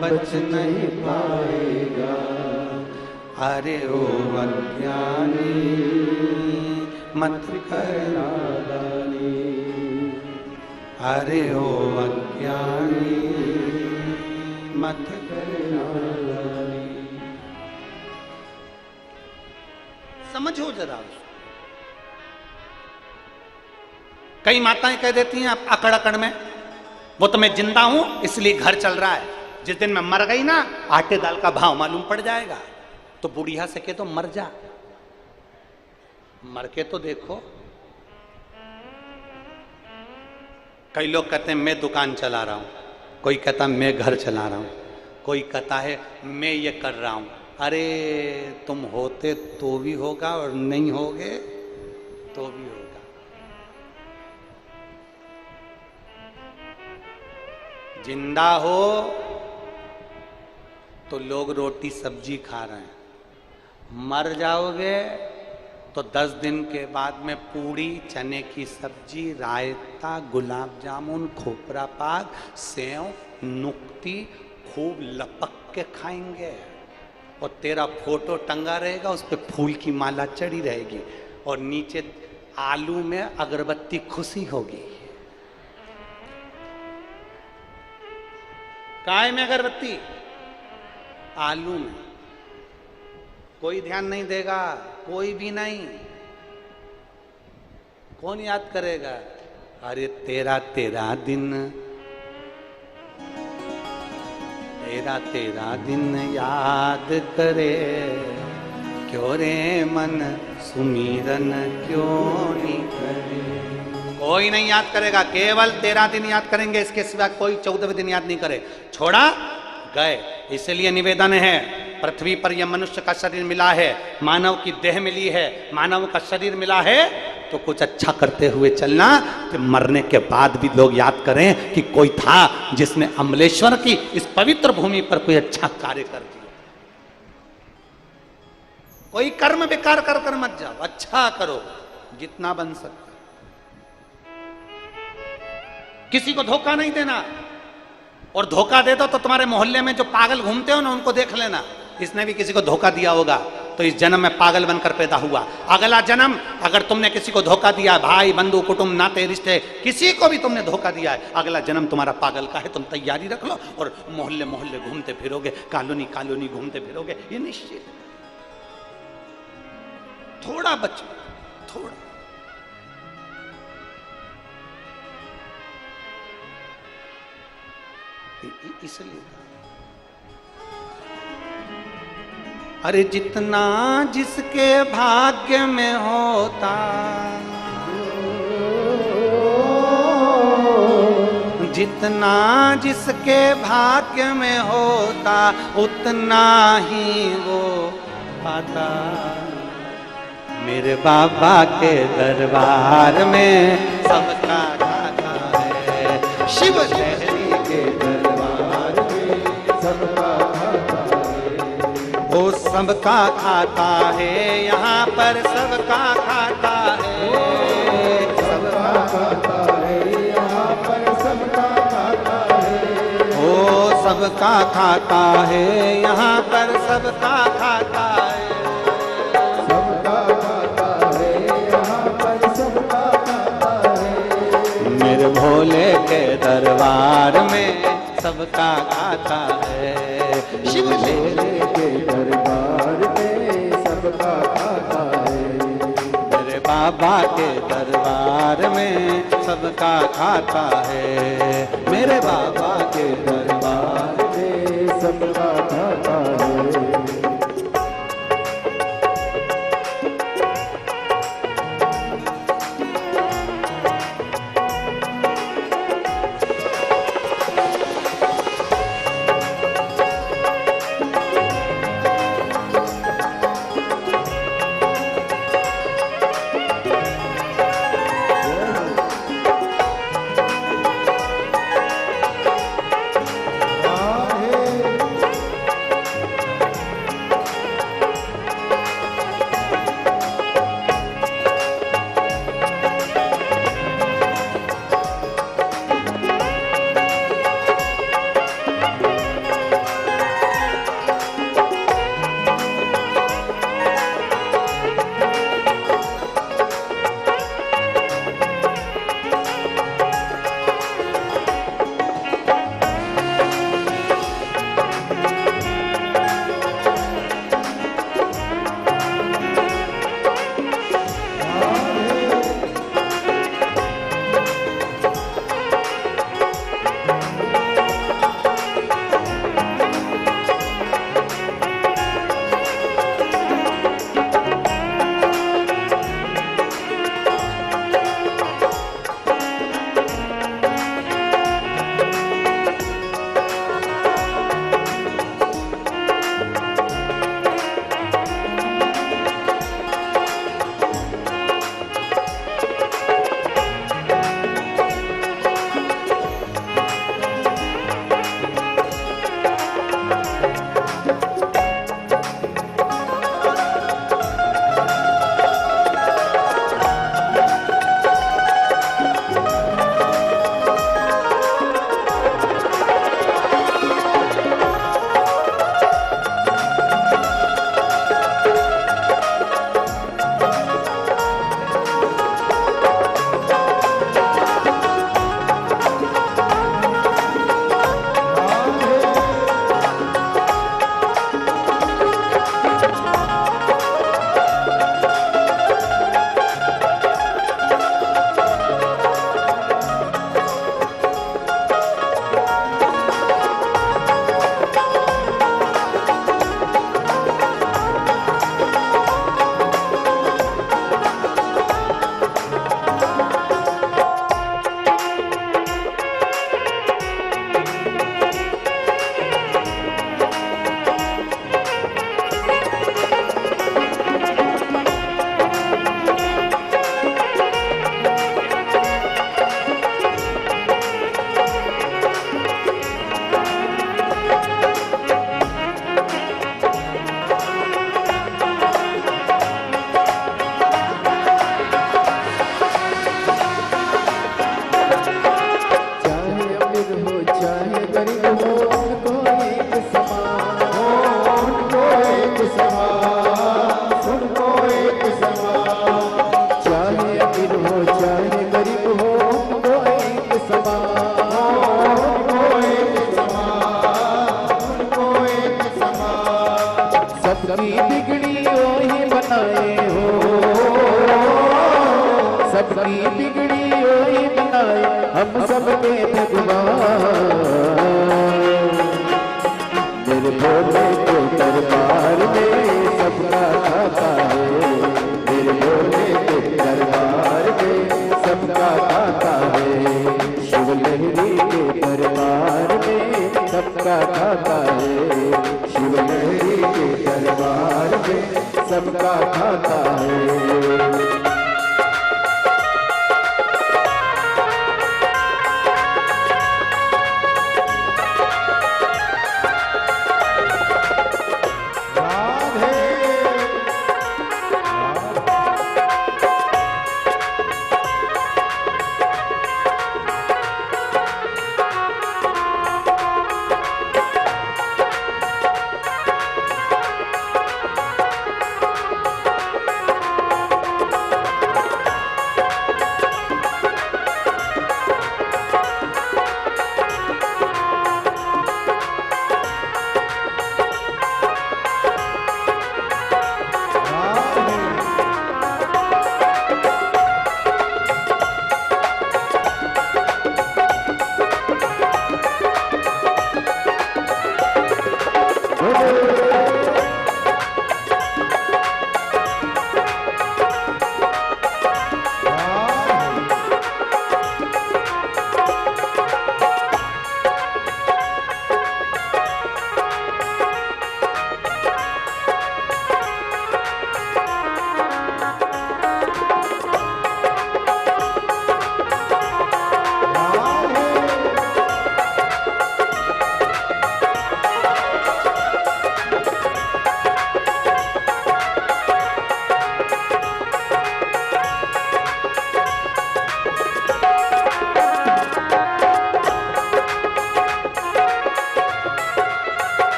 बच नहीं पाएगा। अरे ओ अज्ञानी मत कर नादानी, अरे ओ अज्ञानी मत कर नादानी। समझो जरा। कई माताएं कह देती हैं अकड़ अकड़ में, वो तो मैं जिंदा हूं इसलिए घर चल रहा है, जिस दिन मैं मर गई ना आटे दाल का भाव मालूम पड़ जाएगा। तो बुढ़िया सके तो मर जा, मर के तो देखो। कई लोग कहते हैं मैं दुकान चला रहा हूं, कोई कहता है मैं घर चला रहा हूं, कोई कहता है मैं ये कर रहा हूं। अरे तुम होते तो भी होगा और नहीं होगे तो भी होगा। जिंदा हो तो लोग रोटी सब्जी खा रहे हैं, मर जाओगे तो 10 दिन के बाद में पूड़ी, चने की सब्जी, रायता, गुलाब जामुन, खोपरा पाक, सेव, नुक्ती खूब लपक के खाएंगे। और तेरा फोटो टंगा रहेगा, उस पर फूल की माला चढ़ी रहेगी और नीचे आलू में अगरबत्ती खुशी होगी। काय में अगरबत्ती? आलू में। कोई ध्यान नहीं देगा, कोई भी नहीं। कौन याद करेगा? अरे तेरा तेरा दिन, तेरा तेरा दिन याद करे, क्यों रे मन सुमीरन क्यों नहीं करे। कोई नहीं याद करेगा, केवल तेरा दिन याद करेंगे, इसके सिवा कोई 14वें दिन याद नहीं करे। छोड़ा गए। इसलिए निवेदन है, पृथ्वी पर यह मनुष्य का शरीर मिला है, मानव की देह मिली है, मानव का शरीर मिला है, तो कुछ अच्छा करते हुए चलना कि मरने के बाद भी लोग याद करें कि कोई था जिसने अमलेश्वर की इस पवित्र भूमि पर कोई अच्छा कार्य कर दिया। कोई कर्म बेकार कर कर मत जाओ, अच्छा करो जितना बन सकता। किसी को धोखा नहीं देना, और धोखा दे दो तो तुम्हारे मोहल्ले में जो पागल घूमते हो ना, उनको देख लेना, इसने भी किसी को धोखा दिया होगा, तो इस जन्म में पागल बनकर पैदा हुआ। अगला जन्म अगर तुमने किसी को धोखा दिया, भाई बंधु कुटुंब नाते रिश्ते किसी को भी तुमने धोखा दिया है, अगला जन्म तुम्हारा पागल का है। तुम तैयारी रख लो और मोहल्ले मोहल्ले घूमते फिरोगे, कॉलोनी कॉलोनी घूमते फिरोगे, ये निश्चित। थोड़ा बचो, थोड़ा। इसलिए अरे जितना जिसके भाग्य में होता, जितना जिसके भाग्य में होता, उतना ही वो पाता। मेरे बाबा के दरबार में सबका खाता है, शिव शहरी के दरबार में सबका खाता है। वो सबका खाता है, यहाँ पर सबका खाता है, सबका खाता है, यहाँ पर सबका खाता है। वो सबका खाता है, यहाँ पर सबका खाता है, सबका खाता है, यहाँ पर सबका खाता है। मेरे भोले के दरबार में सबका खाता है, शिव भोले के दरबार में सबका खाता है। मेरे बाबा के दरबार में सबका खाता है, मेरे बाबा के दरबार में सबका खाता है। सबकी बिगड़ी वही बनाए हो, सबकी बिगड़ी वही बनाए हम सबके भगवान। मेरे भोले के दरबार में सबका खाता है, मेरे भोले के दरबार में सबका खाता है। शिव लहरी के दरबार में सबका खाता है, शिव लहरी के दरबार में सबका खाता है।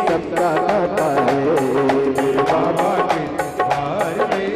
सबका खाता है, मेरे बाबा के दरबार में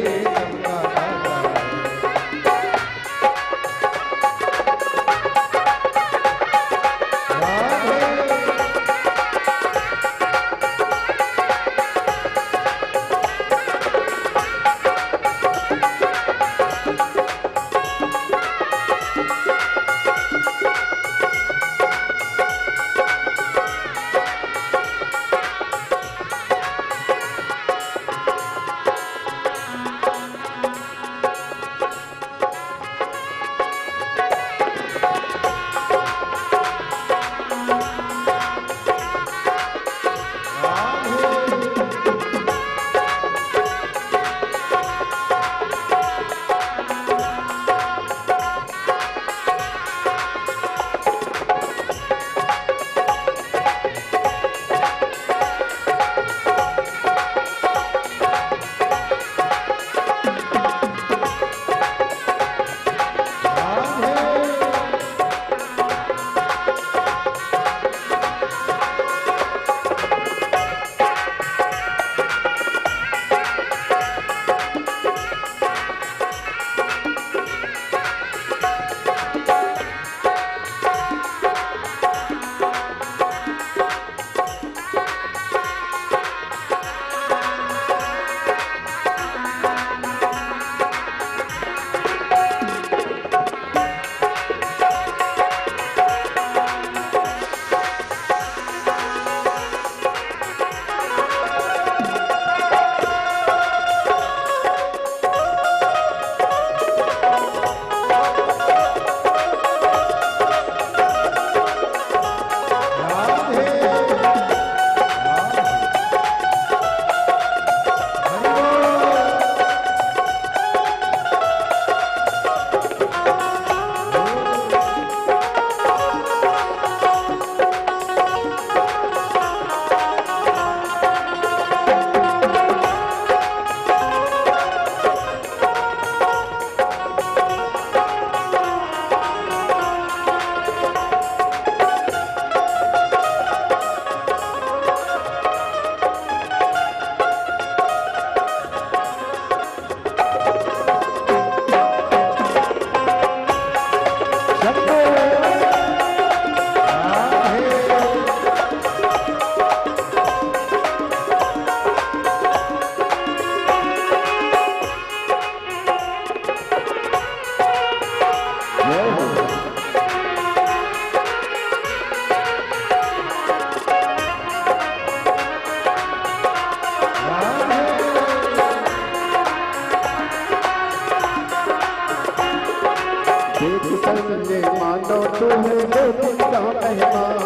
समझ ले मानो तू है दो दिन का मेहमान,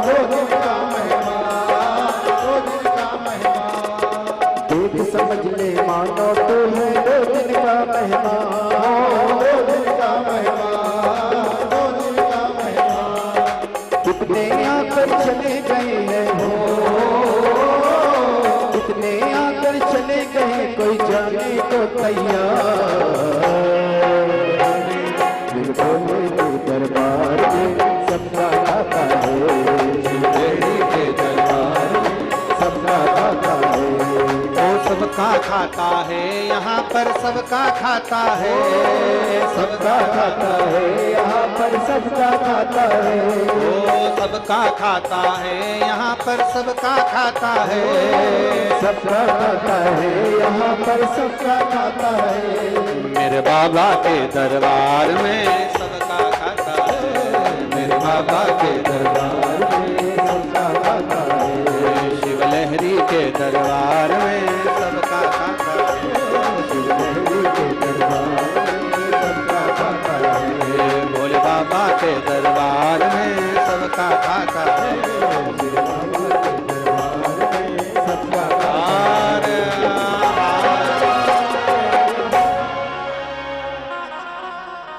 दो दिन का मेहमान, दो दिन का मेहमान। देख समझ ले मानो तू है दो दिन का मेहमान, दो दिन का मेहमान, दो दिन का मेहमान। कितने आकर चले गए हैं हो, कितने आकर चले गए कोई जाने को तैयार। फिर बोले तू दरबार में सबका दाता है, शिवजी के दरबार में सबका दाता है। वो सबका खाता है, यहाँ पर सबका खाता है, सबका खाता है, यहाँ पर सबका खाता है। वो सबका खाता है, यहाँ पर सबका खाता है, सबका खाता है, यहाँ पर सबका खाता है। मेरे बाबा के दरबार में सबका खाता है, मेरे बाबा के दरबार में सबका खाता है। शिव लहरी के दरबार में सबका खाता है, शिव लहरी के दरबार में सबका खाता है। भोले बाबा के दरबार में सबका खाता है, शिव बाबा के दरबार में सबका और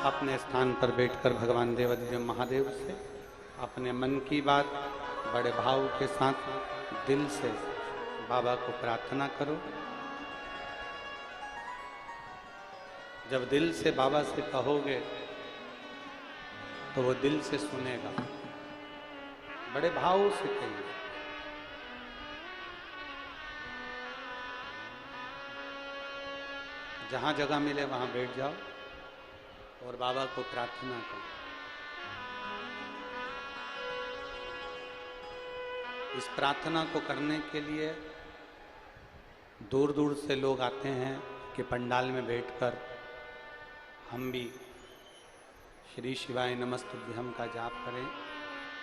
अपने स्थान पर बैठकर भगवान देवाधिदेव महादेव से अपने मन की बात बड़े भाव के साथ दिल से बाबा को प्रार्थना करो। जब दिल से बाबा से कहोगे तो वो दिल से सुनेगा। बड़े भाव से कहिए। जहां जगह मिले वहां बैठ जाओ और बाबा को प्रार्थना करो। इस प्रार्थना को करने के लिए दूर दूर से लोग आते हैं कि पंडाल में बैठकर हम भी श्री शिवाय नमस्तुभ्यम का जाप करें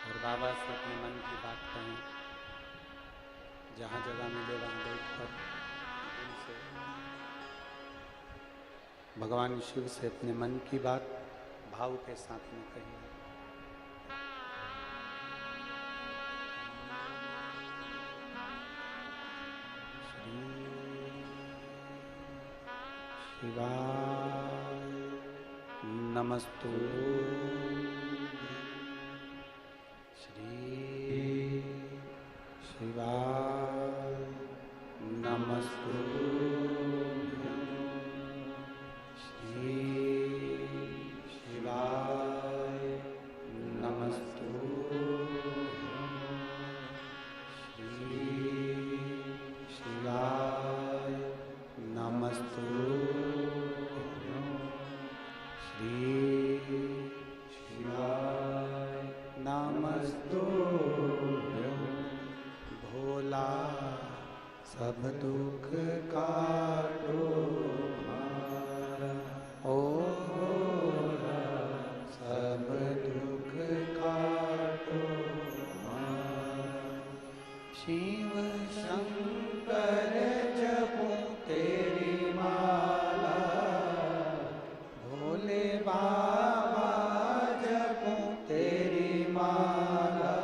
और बाबा से अपने मन की बात करें। जहाँ जगह मिले वहाँ बैठकर दिल से भगवान शिव से अपने मन की बात भाव के साथ में कहिए। शिवाय नमस्तुभ्यं, श्री शिवाय नमस्तुभ्यं, श्री शिवाय नमस्तुभ्यं, श्री शिवाय नमस्तुभ्यं, श्री शिवाय नमस्तुभ्यं। भोला सब दुख काटो हमारा, ओ भोला सब दुख काटो हमारा। शिव शंकर जपो तेरी माला, भोले बाबा जपो तेरी माला।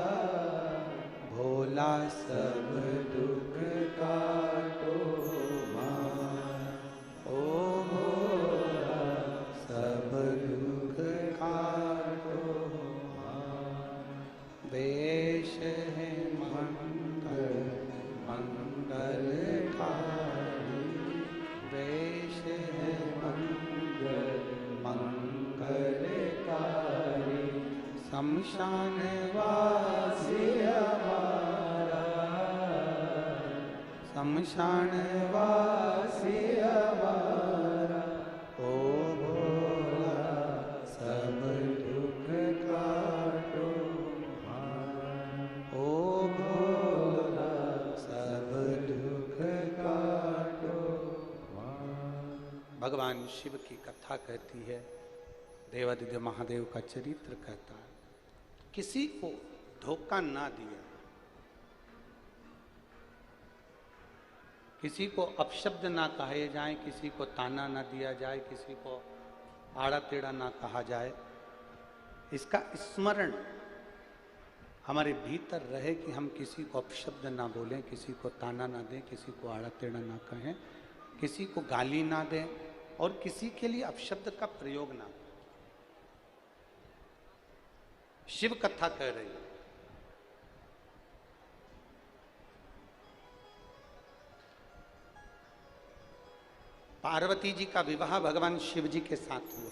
भोला सब दुख काटो हमारा, ओ भोला सब दुख काटो हमारा। वेश है मंगल मंगलकारी, वेश है मंगलकारी। शमशान वासी हमारा, शमशान वासी हमारा। ओ भोला सब दुख काटो हमारा, ओ भोला सब दुख काटो हमारा। भगवान शिव की कथा कहती है, देवाधिदेव महादेव का चरित्र कहता है, किसी को धोखा ना दिया, किसी को अपशब्द ना कहे जाए, किसी को ताना ना दिया जाए, किसी को आड़ा टेढ़ा ना कहा जाए। इसका स्मरण हमारे भीतर रहे कि हम किसी को अपशब्द ना बोलें, किसी को ताना ना दें, किसी को आड़ा टेढ़ा ना कहें, किसी को गाली ना दें और किसी के लिए अपशब्द का प्रयोग ना करें। शिव कथा कह रही है, पार्वती जी का विवाह भगवान शिव जी के साथ हुआ।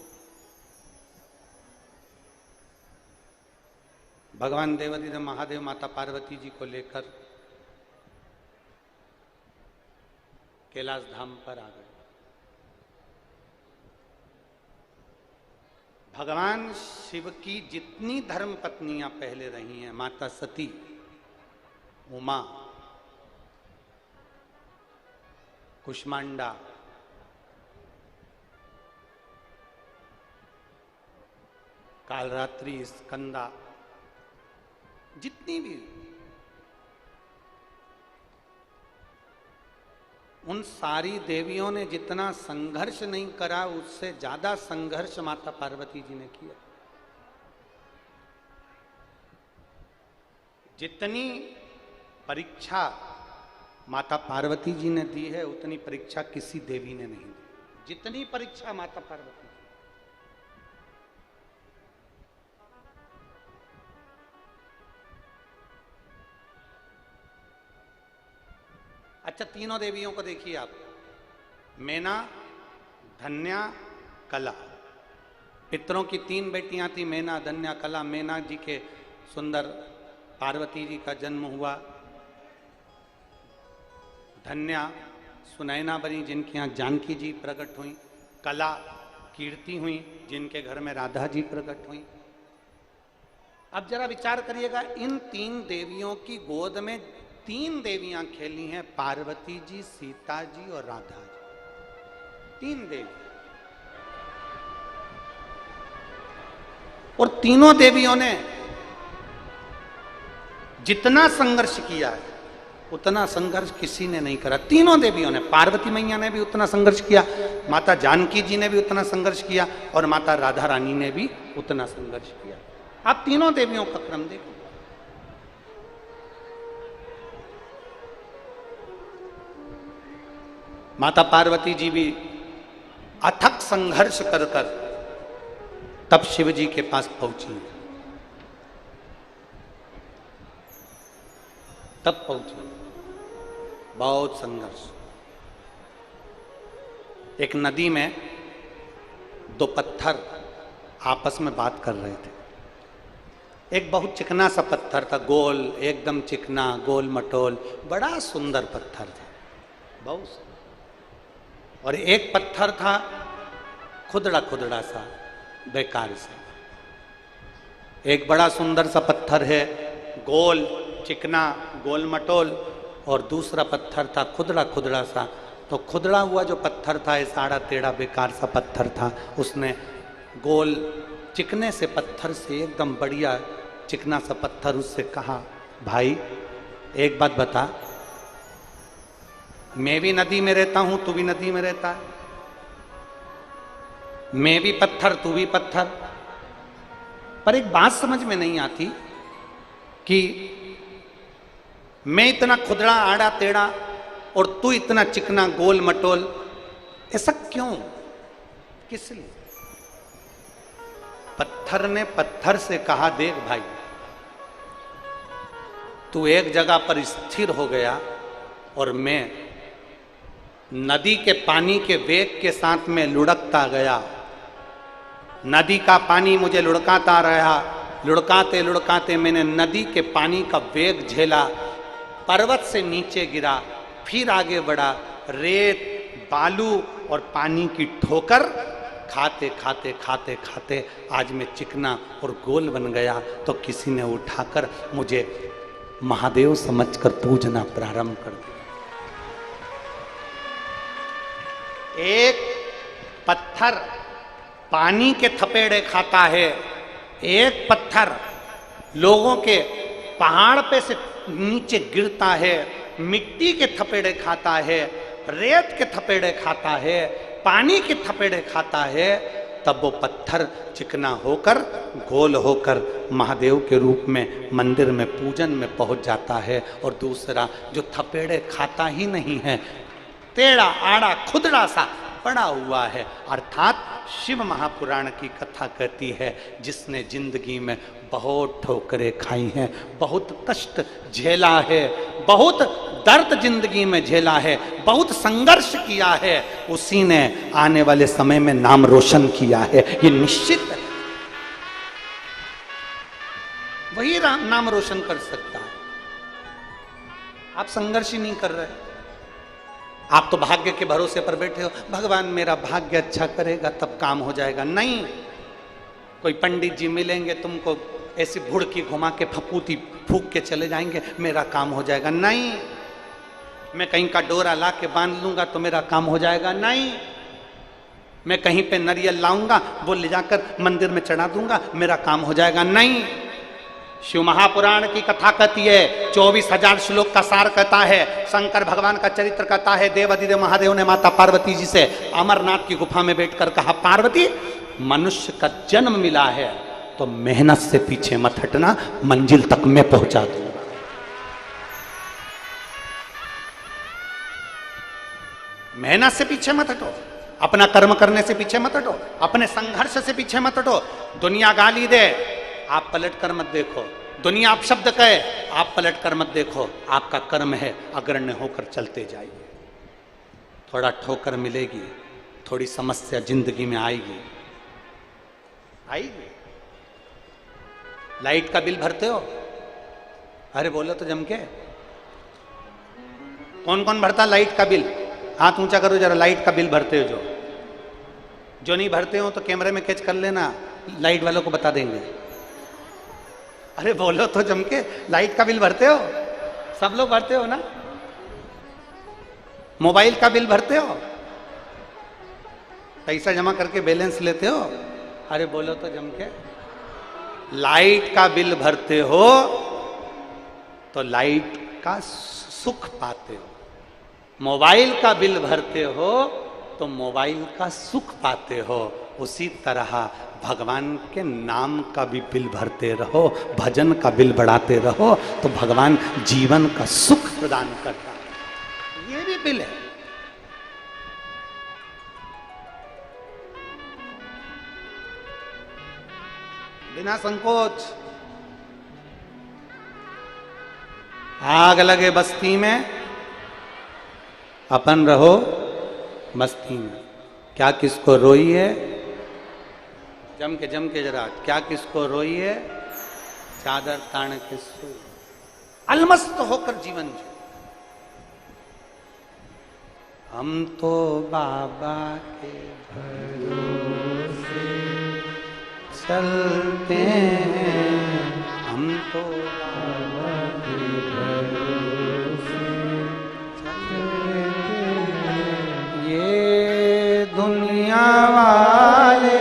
भगवान देवाधिदेव महादेव माता पार्वती जी को लेकर कैलाश धाम पर आ गए। भगवान शिव की जितनी धर्म पत्नियां पहले रही हैं, माता सती, उमा, कुष्मांडा, कालरात्रि, स्कंदा, जितनी भी, उन सारी देवियों ने जितना संघर्ष नहीं करा उससे ज्यादा संघर्ष माता पार्वती जी ने किया। जितनी परीक्षा माता पार्वती जी ने दी है उतनी परीक्षा किसी देवी ने नहीं दी, जितनी परीक्षा माता पार्वती। अच्छा, तीनों देवियों को देखिए आप, मैना, धन्या, कला। पितरों की तीन बेटियां थी, मैना, धन्या, कला। मैना जी के सुंदर पार्वती जी का जन्म हुआ। धन्या सुनैना बनी, जिनके यहाँ जानकी जी प्रकट हुई। कला कीर्ति हुई, जिनके घर में राधा जी प्रकट हुई। अब जरा विचार करिएगा, इन तीन देवियों की गोद में तीन देवियां खेली हैं, पार्वती जी, सीता जी और राधा जी। तीन देवी, और तीनों देवियों ने जितना संघर्ष किया है उतना संघर्ष किसी ने नहीं करा। तीनों देवियों ने, पार्वती मैया ने भी उतना संघर्ष किया, माता जानकी जी ने भी उतना संघर्ष किया और माता राधा रानी ने भी उतना संघर्ष किया। आप तीनों देवियों का क्रम देखो। माता पार्वती जी भी अथक संघर्ष कर कर तब शिव जी के पास पहुंची, तब पहुंची। बहुत संघर्ष। एक नदी में दो पत्थर आपस में बात कर रहे थे। एक बहुत चिकना सा पत्थर था, गोल, एकदम चिकना, गोल मटोल, बड़ा सुंदर पत्थर था, बहुत सुंदर। और एक पत्थर था खुदड़ा खुदड़ा सा, बेकार सा। एक बड़ा सुंदर सा पत्थर है, गोल, चिकना, गोल मटोल, और दूसरा पत्थर था खुदड़ा खुदड़ा सा। तो खुदड़ा हुआ जो पत्थर था, ऐसा आड़ा टेढ़ा बेकार सा पत्थर था, उसने गोल चिकने से पत्थर से, एकदम बढ़िया चिकना सा पत्थर, उससे कहा, भाई एक बात बता, मैं भी नदी में रहता हूं, तू भी नदी में रहता है, मैं भी पत्थर, तू भी पत्थर, पर एक बात समझ में नहीं आती कि मैं इतना खुदड़ा आड़ा टेढ़ा और तू इतना चिकना गोल मटोल, ऐसा क्यों, किस लिए? पत्थर ने पत्थर से कहा, देख भाई, तू एक जगह पर स्थिर हो गया और मैं नदी के पानी के वेग के साथ में लुढ़कता गया। नदी का पानी मुझे लुढ़काता रहा, लुढ़काते लुढ़काते मैंने नदी के पानी का वेग झेला, पर्वत से नीचे गिरा, फिर आगे बढ़ा, रेत, बालू और पानी की ठोकर खाते खाते खाते खाते आज मैं चिकना और गोल बन गया। तो किसी ने उठाकर मुझे महादेव समझकर पूजना प्रारंभ कर दिया। एक पत्थर पानी के थपेड़े खाता है, एक पत्थर लोगों के पहाड़ पे से नीचे गिरता है, मिट्टी के थपेड़े खाता है, रेत के थपेड़े खाता है, पानी के थपेड़े खाता है, तब वो पत्थर चिकना होकर गोल होकर महादेव के रूप में मंदिर में पूजन में पहुंच जाता है। और दूसरा जो थपेड़े खाता ही नहीं है, टेढ़ा आड़ा खुदड़ा सा पड़ा हुआ है, अर्थात शिव महापुराण की कथा कहती है जिसने जिंदगी में बहुत ठोकरें खाई हैं, बहुत कष्ट झेला है, बहुत दर्द जिंदगी में झेला है, बहुत संघर्ष किया है, उसी ने आने वाले समय में नाम रोशन किया है। ये निश्चित है, वही नाम रोशन कर सकता है। आप संघर्ष ही नहीं कर रहे, आप तो भाग्य के भरोसे पर बैठे हो, भगवान मेरा भाग्य अच्छा करेगा तब काम हो जाएगा। नहीं, कोई पंडित जी मिलेंगे तुमको ऐसी भुड़की घुमा के फपूती फूक के चले जाएंगे, मेरा काम हो जाएगा। नहीं, मैं कहीं का डोरा ला के बांध लूंगा तो मेरा काम हो जाएगा। नहीं, मैं कहीं पे नारियल लाऊंगा वो ले जाकर मंदिर में चढ़ा दूंगा, मेरा काम हो जाएगा। नहीं, शिव महापुराण की कथा कहती है, 24,000 श्लोक का सार कहता है, शंकर भगवान का चरित्र कहता है, देवाधिदेव महादेव ने माता पार्वती जी से अमरनाथ की गुफा में बैठकर कहा, पार्वती मनुष्य का जन्म मिला है तो मेहनत से पीछे मत हटना, मंजिल तक मैं पहुंचा दूंगा। मेहनत से पीछे मत हटो, अपना कर्म करने से पीछे मत हटो, अपने संघर्ष से पीछे मत हटो। दुनिया गाली दे, आप पलट कर मत देखो, दुनिया आप शब्द कहे, आप पलट कर मत देखो, आपका कर्म है, अग्रण्य होकर चलते जाइए। थोड़ा ठोकर मिलेगी, थोड़ी समस्या जिंदगी में आएगी, आएगी। लाइट का बिल भरते हो? अरे बोलो तो जम के, कौन कौन भरता लाइट का बिल? हाथ ऊंचा करो जरा, लाइट का बिल भरते हो जो नहीं भरते हो तो कैमरे में कैच कर लेना, लाइट वालों को बता देंगे। अरे बोलो तो जम के, लाइट का बिल भरते हो? सब लोग भरते हो ना? मोबाइल का बिल भरते हो? पैसा जमा करके बैलेंस लेते हो? अरे बोलो तो जम के, लाइट का बिल भरते हो तो लाइट का सुख पाते हो, मोबाइल का बिल भरते हो तो मोबाइल का सुख पाते हो। उसी तरह भगवान के नाम का भी बिल भरते रहो, भजन का बिल बढ़ाते रहो तो भगवान जीवन का सुख प्रदान करता है। ये भी बिल है। बिना संकोच, आग लगे बस्ती में, अपन रहो मस्ती में। क्या किसको रोई है? जम के जरा, क्या किसको रोई है? चादर तान के सोई। अलमस्त होकर जीवन जी। हम तो बाबा के भरोसे चलते हैं, हम तो बाबा के भरोसे चलते हैं। ये दुनिया वाले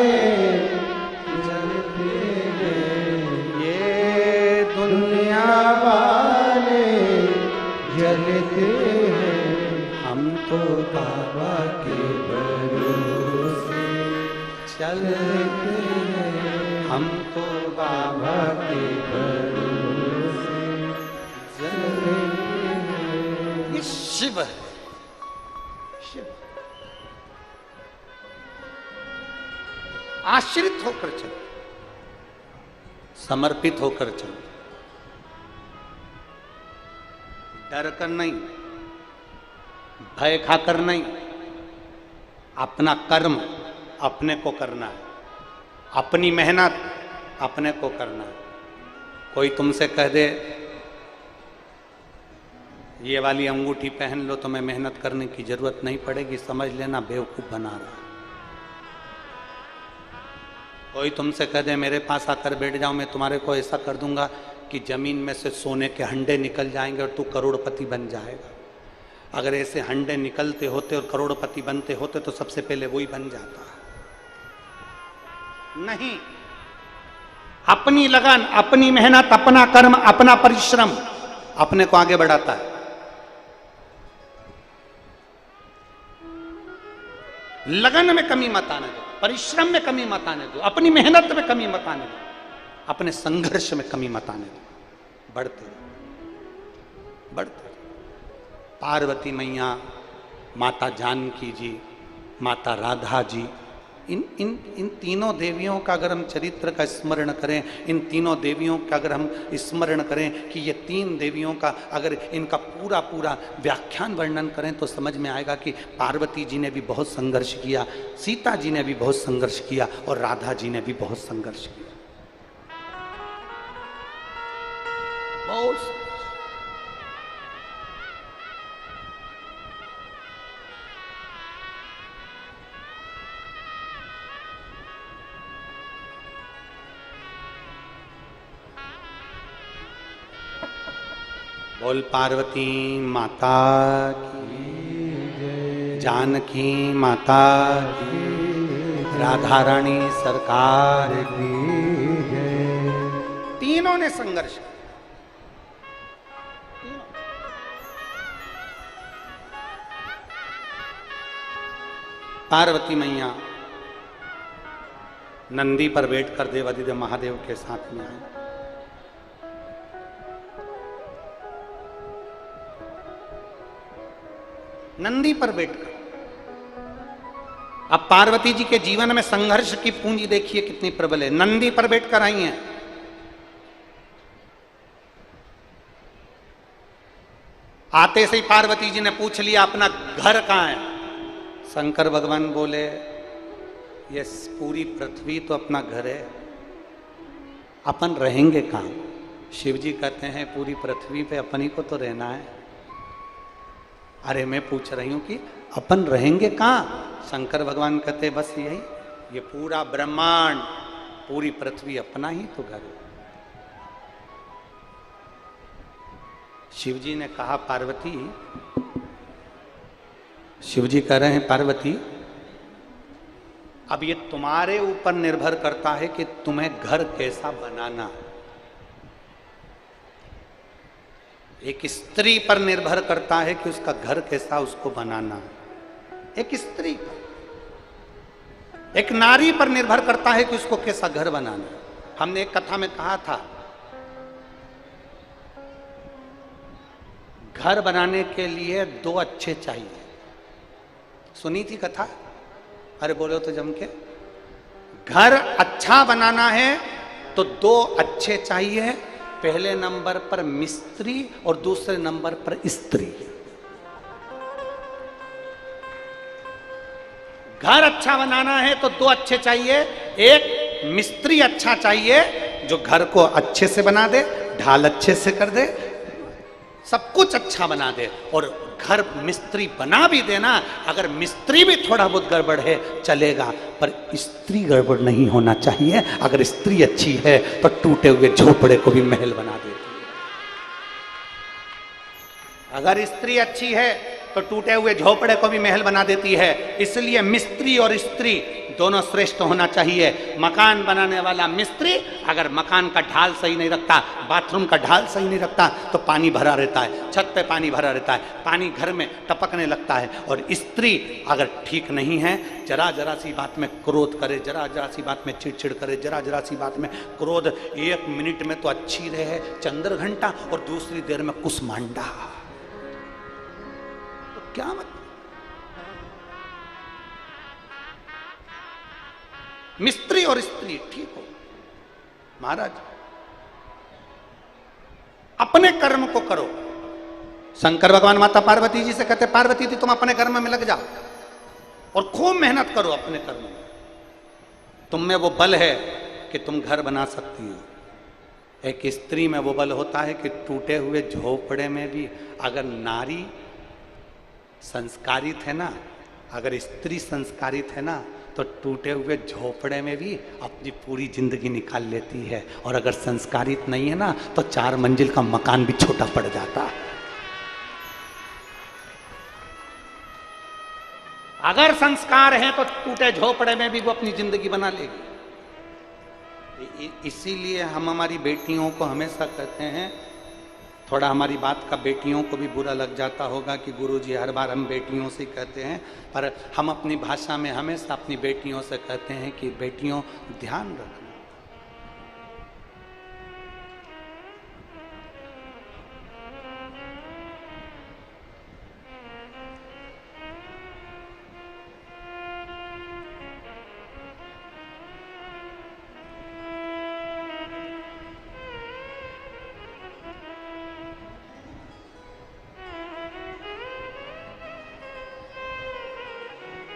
जलते हैं, ये दुनिया वाले जलते हैं, हम तो बाबा के भरोसे चलते हैं, हम तो बाबा के भरोसे चलते हैं। ये शिव है, शिव। आश्रित होकर चलो, समर्पित होकर चलो, डर कर नहीं, भय खाकर नहीं। अपना कर्म अपने को करना है, अपनी मेहनत अपने को करना है। कोई तुमसे कह दे ये वाली अंगूठी पहन लो तो मैं मेहनत करने की जरूरत नहीं पड़ेगी, समझ लेना बेवकूफ बना रहा है। कोई तुमसे कह दे मेरे पास आकर बैठ जाओ, मैं तुम्हारे को ऐसा कर दूंगा कि जमीन में से सोने के हंडे निकल जाएंगे और तू करोड़पति बन जाएगा। अगर ऐसे हंडे निकलते होते और करोड़पति बनते होते तो सबसे पहले वही बन जाता। नहीं, अपनी लगन, अपनी मेहनत, अपना कर्म, अपना परिश्रम अपने को आगे बढ़ाता है। लगन में कमी मत आने दो। परिश्रम में कमी मत आने दो, अपनी मेहनत में कमी मत आने दो, अपने संघर्ष में कमी मत आने दो, बढ़ते बढ़ते। पार्वती मैया, माता जानकी जी, माता राधा जी, इन तीनों देवियों का अगर हम चरित्र का स्मरण करें, इन तीनों देवियों का अगर हम स्मरण करें कि ये तीन देवियों का अगर इनका पूरा पूरा व्याख्यान वर्णन करें तो समझ में आएगा कि पार्वती जी ने भी बहुत संघर्ष किया, सीता जी ने भी बहुत संघर्ष किया और राधा जी ने भी बहुत संघर्ष किया, बहुत। बोल पार्वती माता की, जानकी माता की, राधा रानी सरकार की। तीनों ने संघर्ष किया। पार्वती मैया नंदी पर बैठकर देवादिदेव महादेव के साथ में आई। नंदी पर बैठकर। अब पार्वती जी के जीवन में संघर्ष की पूंजी देखिए कितनी प्रबल है। नंदी पर बैठकर आई हैं। आते से ही पार्वती जी ने पूछ लिया अपना घर कहां है। शंकर भगवान बोले ये पूरी पृथ्वी तो अपना घर है, अपन रहेंगे कहां। शिव जी कहते हैं पूरी पृथ्वी पे अपनी को तो रहना है। अरे मैं पूछ रही हूं कि अपन रहेंगे कहां। शंकर भगवान कहते बस यही, ये पूरा ब्रह्मांड पूरी पृथ्वी अपना ही तो घर है। शिव जी ने कहा पार्वती, शिव जी कह रहे हैं पार्वती अब ये तुम्हारे ऊपर निर्भर करता है कि तुम्हें घर कैसा बनाना है। एक स्त्री पर निर्भर करता है कि उसका घर कैसा उसको बनाना है। एक स्त्री पर, एक नारी पर निर्भर करता है कि उसको कैसा घर बनाना है। हमने एक कथा में कहा था घर बनाने के लिए दो अच्छे चाहिए। सुनी थी कथा? अरे बोलो तो जम के। घर अच्छा बनाना है तो दो अच्छे चाहिए। पहले नंबर पर मिस्त्री और दूसरे नंबर पर स्त्री। घर अच्छा बनाना है तो दो अच्छे चाहिए। एक मिस्त्री अच्छा चाहिए जो घर को अच्छे से बना दे, ढाल अच्छे से कर दे, सब कुछ अच्छा बना दे। और घर मिस्त्री बना भी देना, अगर मिस्त्री भी थोड़ा बहुत गड़बड़ है चलेगा, पर स्त्री गड़बड़ नहीं होना चाहिए। अगर स्त्री अच्छी है तो टूटे हुए झोपड़े को भी महल बना देती है। अगर स्त्री अच्छी है तो टूटे हुए झोपड़े को भी महल बना देती है। इसलिए मिस्त्री और स्त्री दोनों श्रेष्ठ होना चाहिए। मकान बनाने वाला मिस्त्री अगर मकान का ढाल सही नहीं रखता, बाथरूम का ढाल सही नहीं रखता तो पानी भरा रहता है, छत पे पानी भरा रहता है, पानी घर में टपकने लगता है। और स्त्री अगर ठीक नहीं है, जरा जरा सी बात में क्रोध करे, जरा जरा सी बात में चिड़चिड़ करे, जरा जरा सी बात में क्रोध, एक मिनट में तो अच्छी रहे चंद्र घंटा और दूसरी देर में कुसमांडा, तो क्या मतलब। मिस्त्री और स्त्री ठीक हो। महाराज अपने कर्म को करो। शंकर भगवान माता पार्वती जी से कहते पार्वती जी तुम अपने कर्म में लग जाओ और खूब मेहनत करो अपने कर्म में। तुम में वो बल है कि तुम घर बना सकती हो। एक स्त्री में वो बल होता है कि टूटे हुए झोपड़े में भी अगर नारी संस्कारित है ना, अगर स्त्री संस्कारित है ना, तो टूटे हुए झोपड़े में भी अपनी पूरी जिंदगी निकाल लेती है। और अगर संस्कारित नहीं है ना तो 4 मंजिल का मकान भी छोटा पड़ जाता है। अगर संस्कार है तो टूटे झोपड़े में भी वो अपनी जिंदगी बना लेगी। इसीलिए हम हमारी बेटियों को हमेशा कहते हैं थोड़ा हमारी बात का बेटियों को भी बुरा लग जाता होगा कि गुरुजी हर बार हम बेटियों से कहते हैं, पर हम अपनी भाषा में हमेशा अपनी बेटियों से कहते हैं कि बेटियों ध्यान रखना।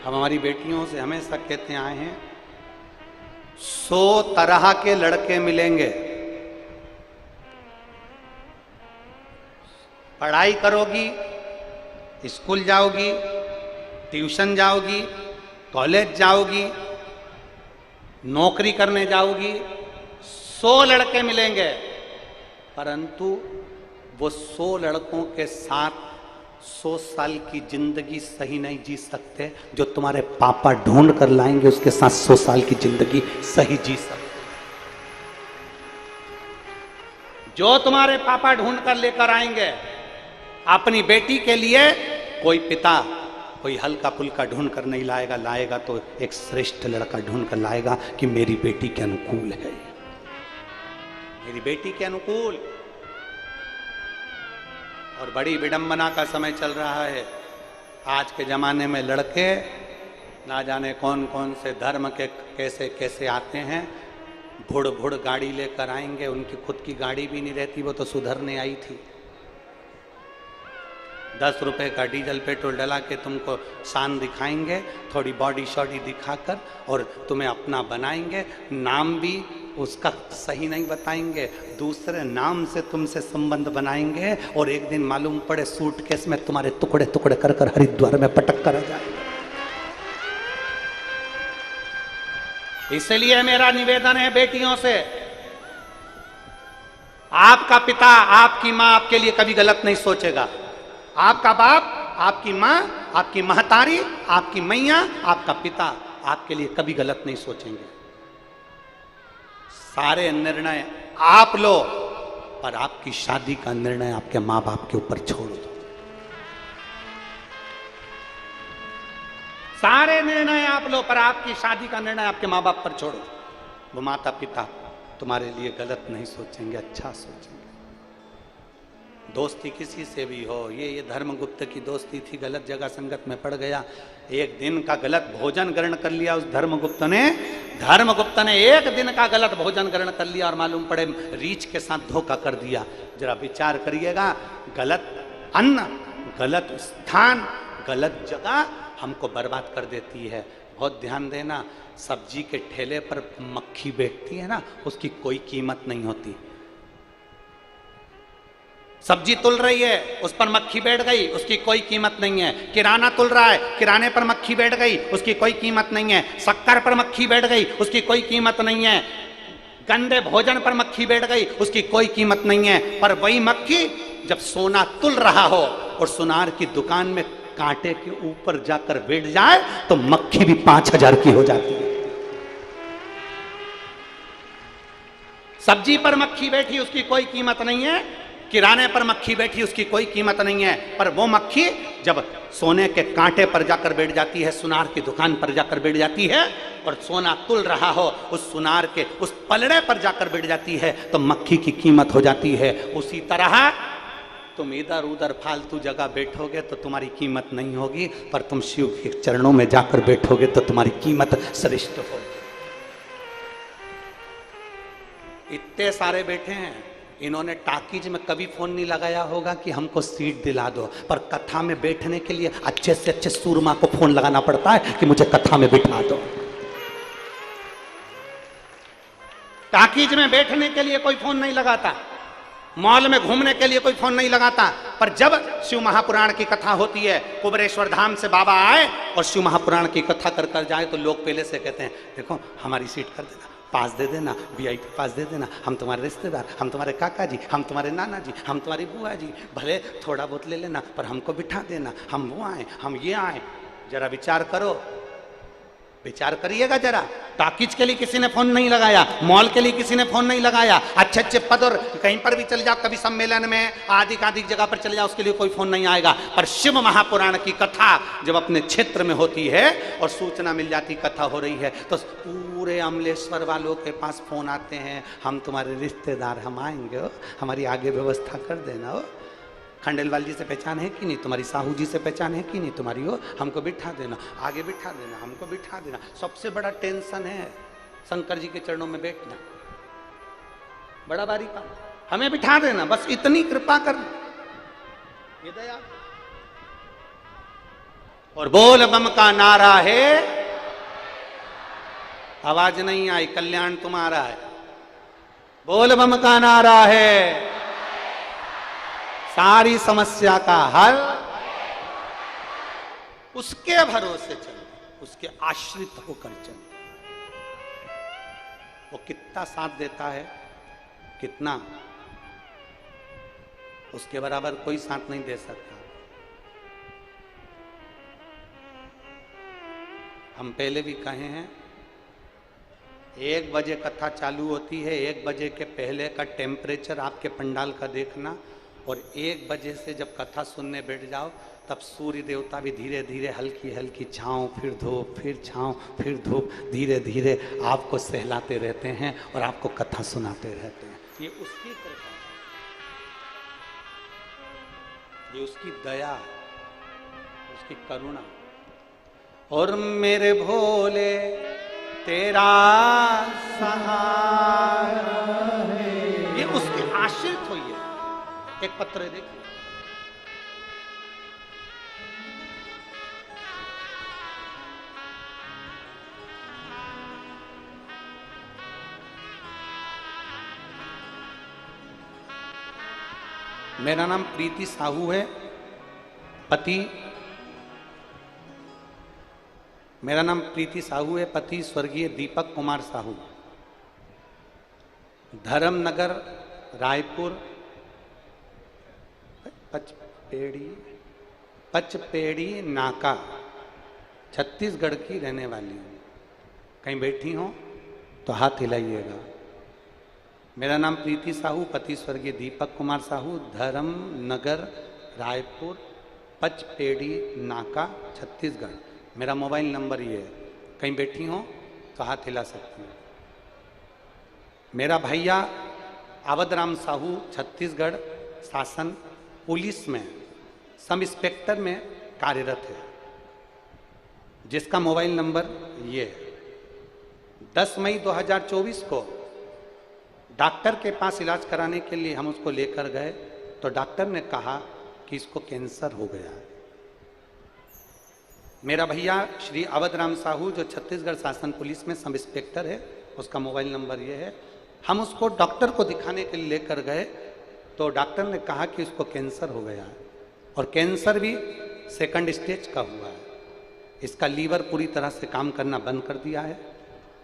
हम हमारी बेटियों से हमेशा कहते आए हैं 100 तरह के लड़के मिलेंगे, पढ़ाई करोगी, स्कूल जाओगी, ट्यूशन जाओगी, कॉलेज जाओगी, नौकरी करने जाओगी, 100 लड़के मिलेंगे, परंतु वो 100 लड़कों के साथ 100 साल की जिंदगी सही नहीं जी सकते। जो तुम्हारे पापा ढूंढ कर लाएंगे उसके साथ 100 साल की जिंदगी सही जी सकते। जो तुम्हारे पापा ढूंढ कर लेकर आएंगे अपनी बेटी के लिए, कोई पिता कोई हल्का फुल्का ढूंढ कर नहीं लाएगा, लाएगा तो एक श्रेष्ठ लड़का ढूंढ कर लाएगा कि मेरी बेटी के अनुकूल है, मेरी बेटी के अनुकूल। और बड़ी विडंबना का समय चल रहा है आज के जमाने में। लड़के ना जाने कौन कौन से धर्म के कैसे कैसे आते हैं, भुड़ भुड़ गाड़ी लेकर आएंगे, उनकी खुद की गाड़ी भी नहीं रहती, वो तो सुधरने आई थी। 10 रुपए का डीजल पेट्रोल डला के तुमको शान दिखाएंगे, थोड़ी बॉडी शॉडी दिखाकर, और तुम्हें अपना बनाएंगे, नाम भी उसका सही नहीं बताएंगे, दूसरे नाम से तुमसे संबंध बनाएंगे, और एक दिन मालूम पड़े सूटकेस में तुम्हारे टुकड़े टुकड़े कर कर हरिद्वार में पटक कर आ जाएंगे। इसलिए मेरा निवेदन है बेटियों से, आपका पिता आपकी मां आपके लिए कभी गलत नहीं सोचेगा, आपका बाप आपकी मां आपकी महतारी आपकी मैया आपका पिता आपके लिए कभी गलत नहीं सोचेंगे। सारे निर्णय आप लो, पर आपकी शादी का निर्णय आपके मां बाप के ऊपर छोड़ दो। सारे निर्णय आप लो, पर आपकी शादी का निर्णय आपके मां बाप पर छोड़ो। वो माता पिता तुम्हारे लिए गलत नहीं सोचेंगे, अच्छा सोचेंगे। दोस्ती किसी से भी हो, ये धर्मगुप्त की दोस्ती थी, गलत जगह संगत में पड़ गया, एक दिन का गलत भोजन ग्रहण कर लिया उस धर्मगुप्त ने एक दिन का गलत भोजन ग्रहण कर लिया और मालूम पड़े रीछ के साथ धोखा कर दिया। जरा विचार करिएगा, गलत अन्न, गलत स्थान, गलत जगह हमको बर्बाद कर देती है। बहुत ध्यान देना, सब्जी के ठेले पर मक्खी बैठती है ना, उसकी कोई कीमत नहीं होती। सब्जी तुल रही है, उस पर मक्खी बैठ गई, उसकी कोई कीमत नहीं है। किराना तुल रहा है, किराने पर मक्खी बैठ गई, उसकी कोई कीमत नहीं है। शक्कर पर मक्खी बैठ गई, उसकी कोई कीमत नहीं है। गंदे भोजन पर मक्खी बैठ गई, उसकी कोई कीमत नहीं है। पर वही मक्खी जब सोना तुल रहा हो और सुनार की दुकान में कांटे के ऊपर जाकर बैठ जाए तो मक्खी भी 5000 की हो जाती है। सब्जी पर मक्खी बैठी, उसकी कोई कीमत नहीं है। किराने पर मक्खी बैठी, उसकी कोई कीमत नहीं है। पर वो मक्खी जब सोने के कांटे पर जाकर बैठ जाती है, सुनार की दुकान पर जाकर बैठ जाती है और सोना तुल रहा हो उस सुनार के उस पलड़े पर जाकर बैठ जाती है तो मक्खी की कीमत हो जाती है। उसी तरह तुम इधर उधर फालतू जगह बैठोगे तो तुम्हारी कीमत नहीं होगी, पर तुम शिव के चरणों में जाकर बैठोगे तो तुम्हारी कीमत श्रेष्ठ होगी। इतने सारे बैठे हैं, इन्होंने टाकीज में कभी फोन नहीं लगाया होगा कि हमको सीट दिला दो, पर कथा में बैठने के लिए अच्छे से अच्छे सूरमा को फोन लगाना पड़ता है कि मुझे कथा में बिठा दो। टाकीज में बैठने के लिए कोई फोन नहीं लगाता, मॉल में घूमने के लिए कोई फोन नहीं लगाता, पर जब शिव महापुराण की कथा होती है, कुबेरेश्वर धाम से बाबा आए और शिव महापुराण की कथा कर कर जाए तो लोग पहले से कहते हैं देखो हमारी सीट कर देना, पास दे देना, वीआईपी पास दे देना, हम तुम्हारे रिश्तेदार, हम तुम्हारे काका जी, हम तुम्हारे नाना जी, हम तुम्हारी बुआ जी, भले थोड़ा बहुत ले लेना पर हमको बिठा देना, हम वो आए हम ये आए। जरा विचार करो, विचार करिएगा जरा, टॉकीज के लिए किसी ने फोन नहीं लगाया, मॉल के लिए किसी ने फोन नहीं लगाया, अच्छे अच्छे पद और कहीं पर भी चले जाओ, कभी सम्मेलन में आधिकाधिक जगह पर चले जाओ, उसके लिए कोई फोन नहीं आएगा। पर शिव महापुराण की कथा जब अपने क्षेत्र में होती है और सूचना मिल जाती कथा हो रही है, तो पूरे अमलेश्वर वालों के पास फोन आते हैं, हम तुम्हारे रिश्तेदार, हम आएंगे हो, हमारी आगे व्यवस्था कर देना हो, खंडेलवाल जी से पहचान है कि नहीं तुम्हारी, साहू जी से पहचान है कि नहीं तुम्हारी, हो हमको बिठा देना, आगे बिठा देना, हमको बिठा देना। सबसे बड़ा टेंशन है शंकर जी के चरणों में बैठना, बड़ा भारी काम, हमें बिठा देना, बस इतनी कृपा करना, ये दया। और बोल बम का नारा है, आवाज नहीं आई, कल्याण तुम्हारा है। बोल बम का नारा है, सारी समस्या का हल उसके भरोसे चल, उसके आश्रित होकर चल। वो कितना साथ देता है, कितना, उसके बराबर कोई साथ नहीं दे सकता। हम पहले भी कहे हैं, 1 बजे कथा चालू होती है, 1 बजे के पहले का टेम्परेचर आपके पंडाल का देखना, और 1 बजे से जब कथा सुनने बैठ जाओ तब सूर्य देवता भी धीरे धीरे हल्की हल्की छाँव, फिर धूप, फिर छाँव, फिर धूप, धीरे धीरे आपको सहलाते रहते हैं और आपको कथा सुनाते रहते हैं। ये उसकी कृपा, ये उसकी दया, उसकी करुणा। और मेरे भोले तेरा सहारा है, ये उसके आश्रित हुई है। एक पत्र देखिए, मेरा नाम प्रीति साहू है, पति, मेरा नाम प्रीति साहू है, पति स्वर्गीय दीपक कुमार साहू, धर्मनगर रायपुर पचपेड़ी नाका छत्तीसगढ़ की रहने वाली हूँ। कहीं बैठी हो तो हाथ हिलाइएगा। मेरा नाम प्रीति साहू, पति स्वर्गीय दीपक कुमार साहू, धर्मनगर रायपुर पचपेड़ी नाका छत्तीसगढ़। मेरा मोबाइल नंबर ये है, कहीं बैठी हो तो हाथ हिला सकती हूँ। मेरा भैया अवधराम साहू छत्तीसगढ़ शासन पुलिस में सब इंस्पेक्टर में कार्यरत है, जिसका मोबाइल नंबर ये है। 10 मई 2024 को डॉक्टर के पास इलाज कराने के लिए हम उसको लेकर गए तो डॉक्टर ने कहा कि इसको कैंसर हो गया है। मेरा भैया श्री अवधराम साहू जो छत्तीसगढ़ शासन पुलिस में सब इंस्पेक्टर है, उसका मोबाइल नंबर ये है। हम उसको डॉक्टर को दिखाने के लिए लेकर गए तो डॉक्टर ने कहा कि उसको कैंसर हो गया है, और कैंसर भी 2nd स्टेज का हुआ है। इसका लीवर पूरी तरह से काम करना बंद कर दिया है।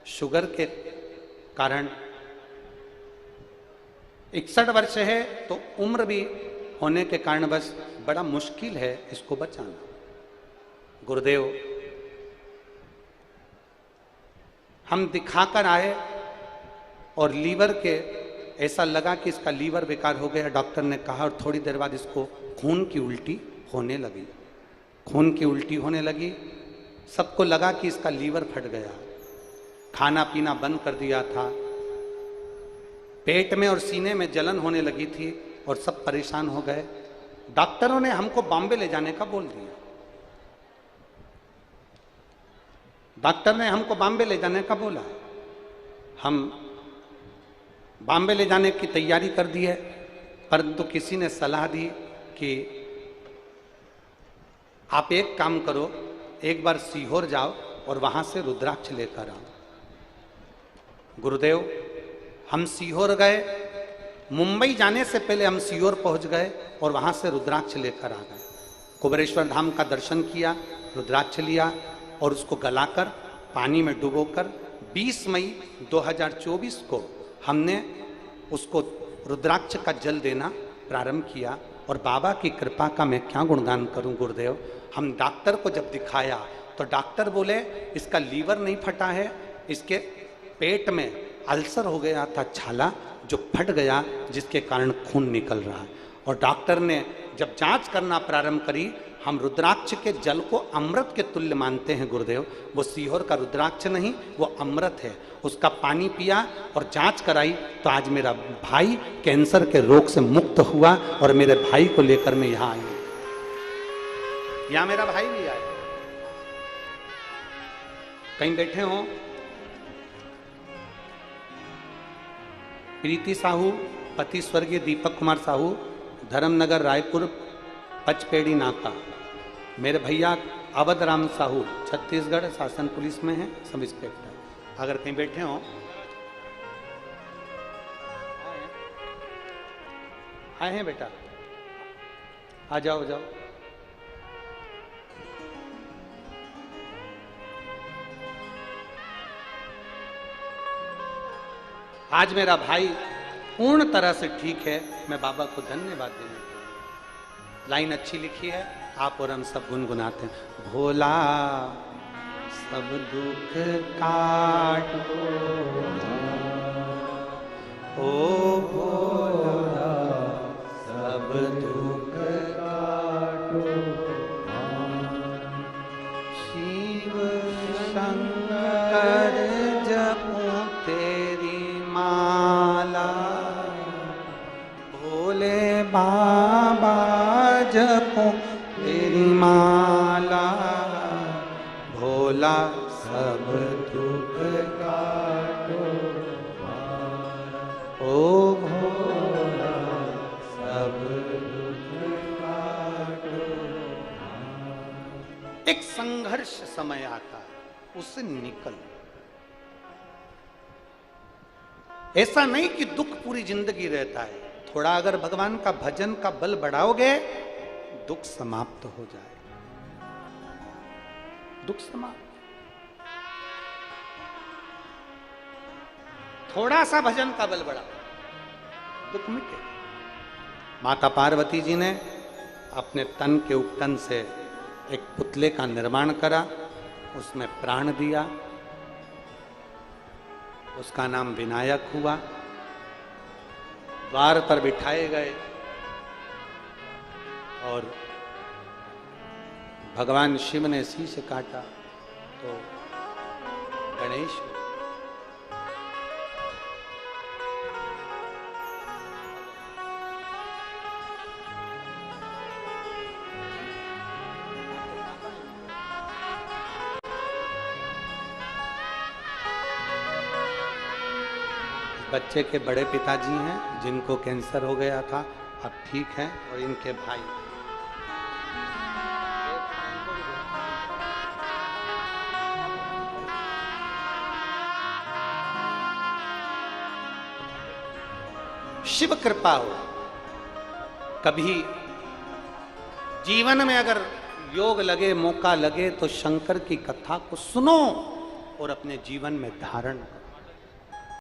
शुगर के कारण 61 वर्ष है, तो उम्र भी होने के कारण बस बड़ा मुश्किल है इसको बचाना। गुरुदेव, हम दिखाकर आए और लीवर के ऐसा लगा कि इसका लीवर बेकार हो गया, डॉक्टर ने कहा, और थोड़ी देर बाद इसको खून की उल्टी होने लगी। खून की उल्टी होने लगी, सबको लगा कि इसका लीवर फट गया। खाना पीना बंद कर दिया था, पेट में और सीने में जलन होने लगी थी और सब परेशान हो गए। डॉक्टरों ने हमको बॉम्बे ले जाने का बोल दिया। डॉक्टर ने हमको बॉम्बे ले जाने का बोला। हम बॉम्बे ले जाने की तैयारी कर दी है, परंतु किसी ने सलाह दी कि आप एक काम करो, एक बार सीहोर जाओ और वहां से रुद्राक्ष लेकर आओ। गुरुदेव, हम सीहोर गए, मुंबई जाने से पहले हम सीहोर पहुंच गए और वहां से रुद्राक्ष लेकर आ गए। कुबेरेश्वर धाम का दर्शन किया, रुद्राक्ष लिया और उसको गलाकर पानी में डुबोकर 20 मई 2024 को हमने उसको रुद्राक्ष का जल देना प्रारंभ किया। और बाबा की कृपा का मैं क्या गुणगान करूं गुरुदेव। हम डॉक्टर को जब दिखाया तो डॉक्टर बोले इसका लीवर नहीं फटा है, इसके पेट में अल्सर हो गया था, छाला जो फट गया, जिसके कारण खून निकल रहा है। और डॉक्टर ने जब जांच करना प्रारंभ करी, हम रुद्राक्ष के जल को अमृत के तुल्य मानते हैं गुरुदेव, वो सीहोर का रुद्राक्ष नहीं, वो अमृत है। उसका पानी पिया और जांच कराई तो आज मेरा भाई कैंसर के रोग से मुक्त हुआ और मेरे भाई को लेकर मैं यहां आई। यहां मेरा भाई भी आया। कहीं बैठे हो प्रीति साहू, पति स्वर्गीय दीपक कुमार साहू, धर्मनगर रायपुर पचपेड़ी नाका। मेरे भैया अवध राम साहू छत्तीसगढ़ शासन पुलिस में है, सब इंस्पेक्टर। अगर कहीं बैठे हो, आए हैं बेटा, आ जाओ जाओ। आज मेरा भाई पूर्ण तरह से ठीक है, मैं बाबा को धन्यवाद देने के लिए। लाइन अच्छी लिखी है, आप और हम सब गुनगुनाते हैं। भोला सब दुख काटो, ओ भोला सब दुख काटो, शिव शंकर जपो तेरी माला, भोले बाबा जपो तेरी माला, भोला सब दुख काटो, ओ भोला सब दुख काटो। एक संघर्ष समय आता है, उससे निकल। ऐसा नहीं कि दुख पूरी जिंदगी रहता है, थोड़ा अगर भगवान का भजन का बल बढ़ाओगे दुख समाप्त हो जाए, दुख समाप्त। थोड़ा सा भजन का बल बढ़ाओ, दुख मिटे। माता पार्वती जी ने अपने तन के उपटन से एक पुतले का निर्माण करा, उसमें प्राण दिया, उसका नाम विनायक हुआ। द्वार पर बिठाए गए और भगवान शिव ने शीश काटा तो गणेश। बच्चे के बड़े पिताजी हैं जिनको कैंसर हो गया था, अब ठीक हैं, और इनके भाई। शिव कृपा हो, कभी जीवन में अगर योग लगे, मौका लगे तो शंकर की कथा को सुनो और अपने जीवन में धारण करो।